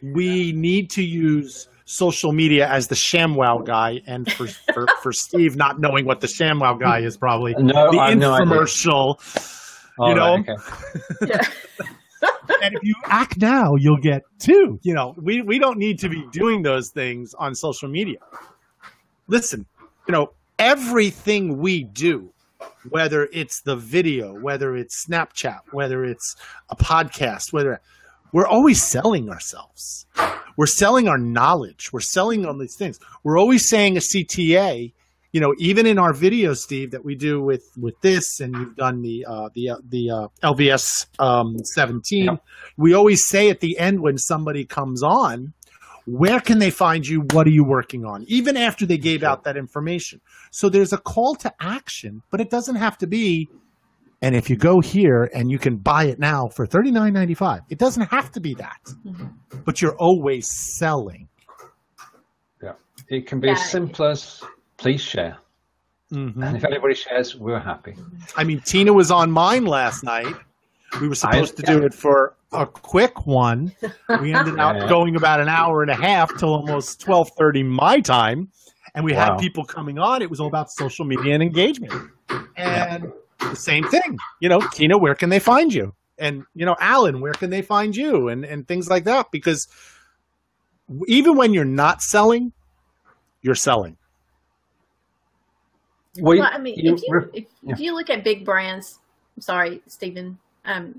we need to use social media as the ShamWow guy. And for Steve not knowing what the ShamWow guy is, probably the infomercial. Okay. Yeah. And if you act now, you'll get 2. We don't need to be doing those things on social media. Listen, everything we do, whether it's the video, whether it's Snapchat, whether it's a podcast, we're always selling ourselves. We're selling our knowledge. We're selling all these things. We're always saying a CTA. Even in our videos, Steve, that we do with this, and you've done the LVS 17, we always say at the end when somebody comes on, Where can they find you? What are you working on? Even after they gave out that information. So there's a call to action, but it doesn't have to be, and if you go here and you can buy it now for $39.95, it doesn't have to be that. But you're always selling. Yeah. It can be as simple as please share. And if anybody shares, we're happy. I mean, Tina was on mine last night. We were supposed to do it for a quick one. We ended up going about an hour and a half till almost 12:30 my time. And we had people coming on. It was all about social media and engagement. And the same thing, you know, Tina, where can they find you? And, you know, Alan, where can they find you? And things like that. Because even when you're not selling, you're selling. Well, I mean, if you look at big brands, I'm sorry, Stephen.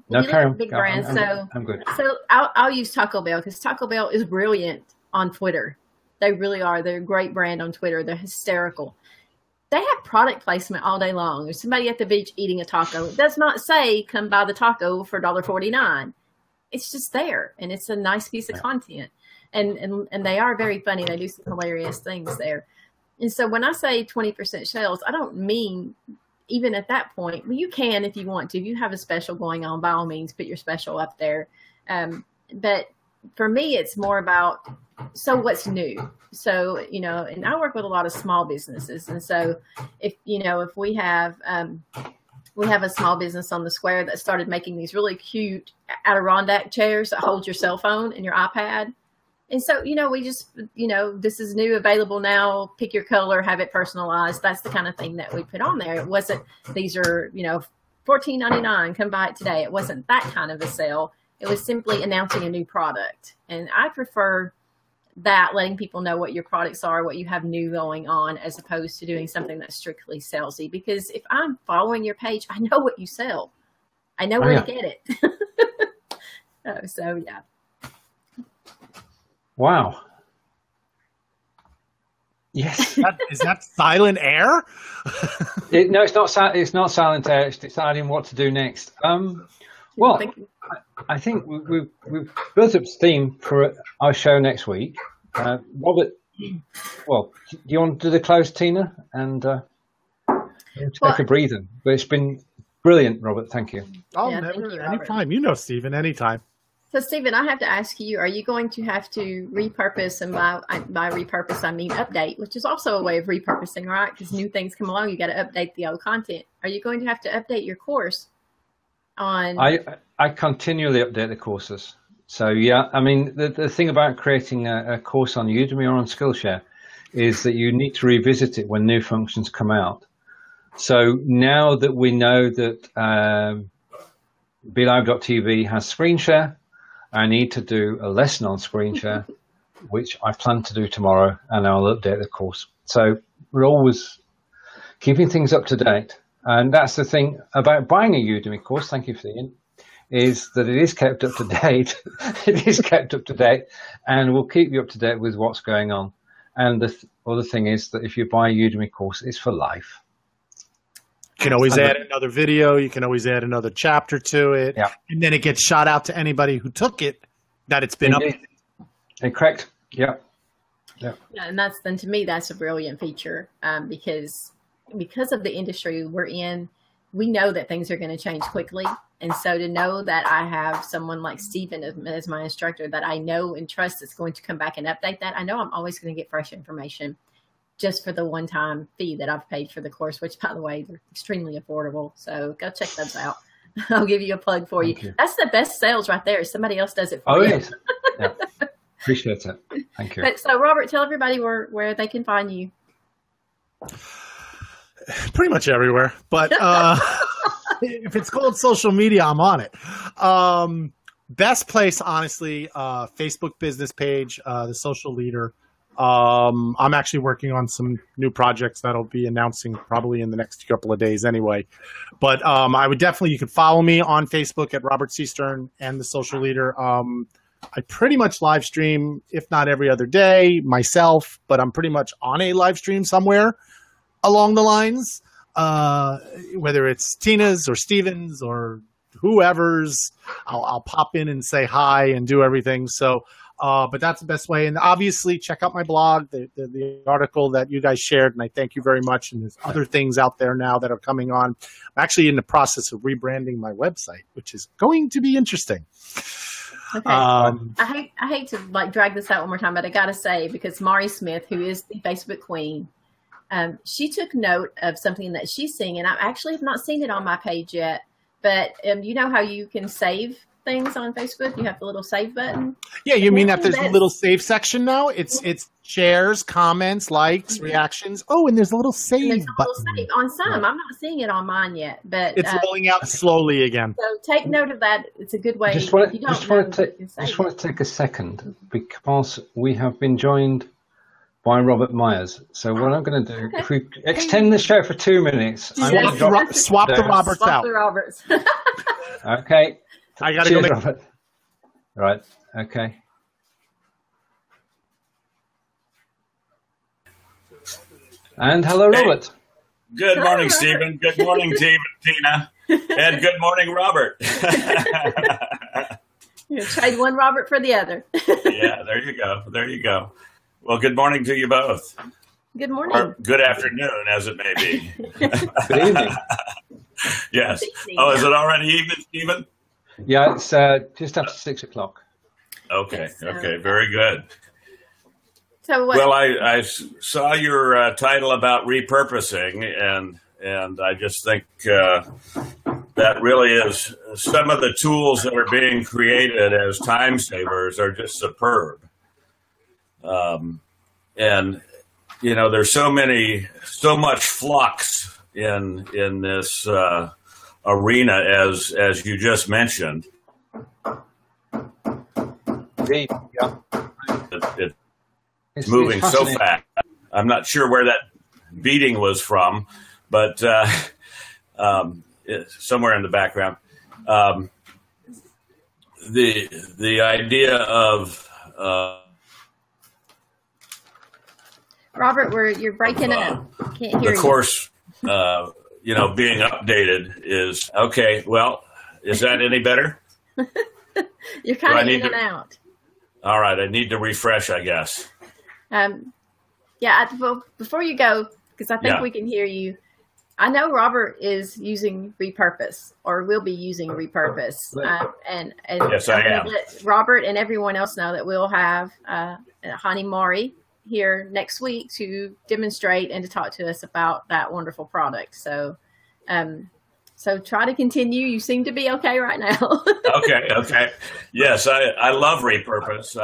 Big brands. I'm good. So I'll use Taco Bell because Taco Bell is brilliant on Twitter. They really are. They're a great brand on Twitter. They're hysterical. They have product placement all day long. There's somebody at the beach eating a taco. It does not say come buy the taco for $1.49. It's just there, and it's a nice piece of content. And they are very funny. They do some hilarious things there. And so when I say 20% sales, I don't mean even at that point. Well, you can if you want to. If you have a special going on, by all means, put your special up there. But for me, it's more about, so what's new? So, you know, and I work with a lot of small businesses. And so if we have a small business on the square that started making these really cute Adirondack chairs that hold your cell phone and your iPad. And so, you know, we just, you know, this is new, available now, pick your color, have it personalized. That's the kind of thing that we put on there. It wasn't, these are, you know, $14.99, come buy it today. It wasn't that kind of a sale. It was simply announcing a new product. And I prefer that, letting people know what your products are, what you have new going on, as opposed to doing something that's strictly salesy. Because if I'm following your page, I know what you sell. I know where to get it. So, yeah. Wow. Yes. Is that silent air? No, it's not. It's not silent air. It's deciding what to do next. Well, I think we've built up steam for our show next week. Robert, well, do you want to do the close, Tina, and take a breather? But it's been brilliant, Robert. Thank you. Oh, yeah, never, anytime. You know, Stephen, anytime. So, Stephen, I have to ask you, are you going to have to repurpose, and by repurpose, I mean update, which is also a way of repurposing, right? Because new things come along, you got to update the old content. Are you going to have to update your course on? I continually update the courses. So, yeah, I mean, the thing about creating a course on Udemy or on Skillshare is that you need to revisit it when new functions come out. So now that we know that BeLive.tv has screen share, I need to do a lesson on screen share, which I plan to do tomorrow, and I'll update the course. So we're always keeping things up to date. And that's the thing about buying a Udemy course, thank you for the is that it is kept up to date. It is kept up to date, and we'll keep you up to date with what's going on. And the other thing is that if you buy a Udemy course, it's for life. You can always add another video. You can always add another chapter to it. Yeah. And then it gets shot out to anybody who took it that it's been updated. Correct. Yeah. Yeah. Yeah. And to me, that's a brilliant feature because of the industry we're in, we know that things are going to change quickly. And so to know that I have someone like Stephen as my instructor that I know and trust is going to come back and update that, I know I'm always going to get fresh information. Just for the one-time fee that I've paid for the course, which, by the way, they're extremely affordable. So go check those out. I'll give you a plug for you. That's the best sales right there. Somebody else does it for you. Oh, yes. Yeah. Appreciate it. Thank you. But, so, Robert, tell everybody where they can find you. Pretty much everywhere. But if it's called social media, I'm on it. Best place, honestly, Facebook business page, The Social Leader. I'm actually working on some new projects that I'll be announcing probably in the next couple of days anyway. But I would definitely, you can follow me on Facebook at Robert C. Stern and The Social Leader. I pretty much live stream, if not every other day, myself, but I'm pretty much on a live stream somewhere along the lines, whether it's Tina's or Steven's or whoever's, I'll pop in and say hi and do everything. So But that's the best way. And obviously, check out my blog, the article that you guys shared, and I thank you very much. And there's other things out there now that are coming on. I'm actually in the process of rebranding my website, which is going to be interesting. Okay. I hate to like drag this out one more time, but I gotta say, because Mari Smith, who is the Facebook queen, she took note of something that she's seeing, and I actually have not seen it on my page yet. But you know how you can save things on Facebook? You have the little save button. Yeah, you mean that there's a little save section now? It's shares, comments, likes, reactions. Oh, and there's a little save button. Save on some. I'm not seeing it on mine yet, but it's rolling out slowly again. So take note of that. It's a good way. Just want to take a second, because we have been joined by Robert Myers. So what I'm going to do, if we extend the show for 2 minutes, I'm going to swap the Roberts out. Swap the Roberts. Okay. I got to go. Robert. Right. Okay. And hello, Robert. Good morning, Stephen. Good morning, Tina. And good morning, Robert. You trade one Robert for the other. Yeah, there you go. There you go. Well, good morning to you both. Good morning. Or good afternoon, as it may be. Good evening. Yes. Oh, is it already evening, Stephen? Yeah, it's just after 6 o'clock. Okay. Okay. Very good. So what? Well, I saw your title about repurposing, and I just think that really is some of the tools that are being created as time savers are just superb. And you know, there's so much flux in this arena as you just mentioned. Indeed, yeah. It's moving so fast. I'm not sure where that beating was from, but it's somewhere in the background. The idea of Robert, you're breaking up. Can't hear you. The course, you know, being updated is okay. Well, is that any better? You're kind of in and out. All right, I need to refresh, I guess. Well, before you go, because I think we can hear you. I know Robert is using Repurpose, or will be using Repurpose, and yes, I am. Let Robert and everyone else know that we'll have Hani Mari here next week to demonstrate and to talk to us about that wonderful product. So, so try to continue. You seem to be okay right now. Okay. Yes, I love Repurpose.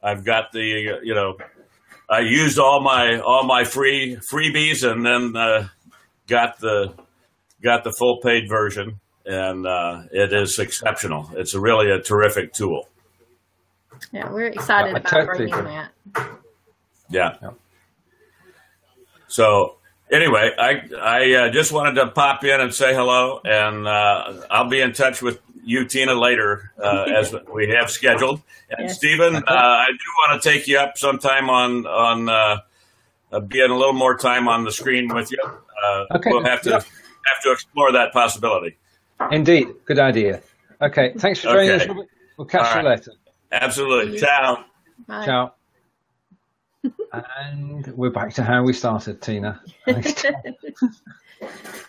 I've got the I used all my freebies and then got the full paid version, and it is exceptional. It's really a terrific tool. Yeah, we're excited about bringing that. Yeah. So anyway, I just wanted to pop in and say hello, and I'll be in touch with you, Tina, later as we have scheduled. And yes. Stephen, I do want to take you up sometime on being a little more time on the screen with you. Okay. We'll have to explore that possibility. Indeed, good idea. Okay, thanks for joining us. We'll catch you later. Absolutely. Ciao. Bye. Ciao. And we're back to how we started, Tina.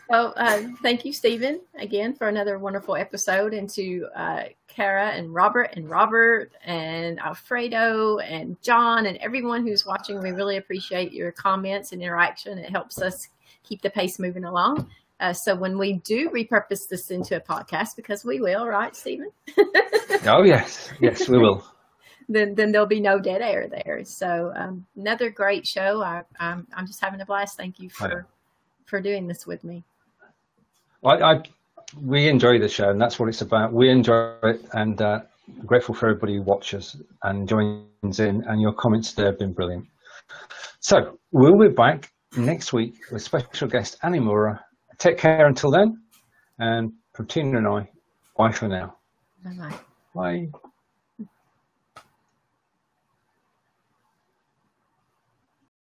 Well, thank you, Stephen, again for another wonderful episode, and to Kara and Robert and Alfredo and John and everyone who's watching. We really appreciate your comments and interaction. It helps us keep the pace moving along. So when we do repurpose this into a podcast, because we will, right, Stephen? Oh, yes, we will. Then there'll be no dead air there. So another great show. I'm just having a blast. Thank you for doing this with me. We enjoy the show, and that's what it's about. We enjoy it, and grateful for everybody who watches and joins in, and your comments there have been brilliant. So we'll be back next week with special guest Annie Mura. Take care until then, and from Tina and I, bye for now. Bye-bye. Bye.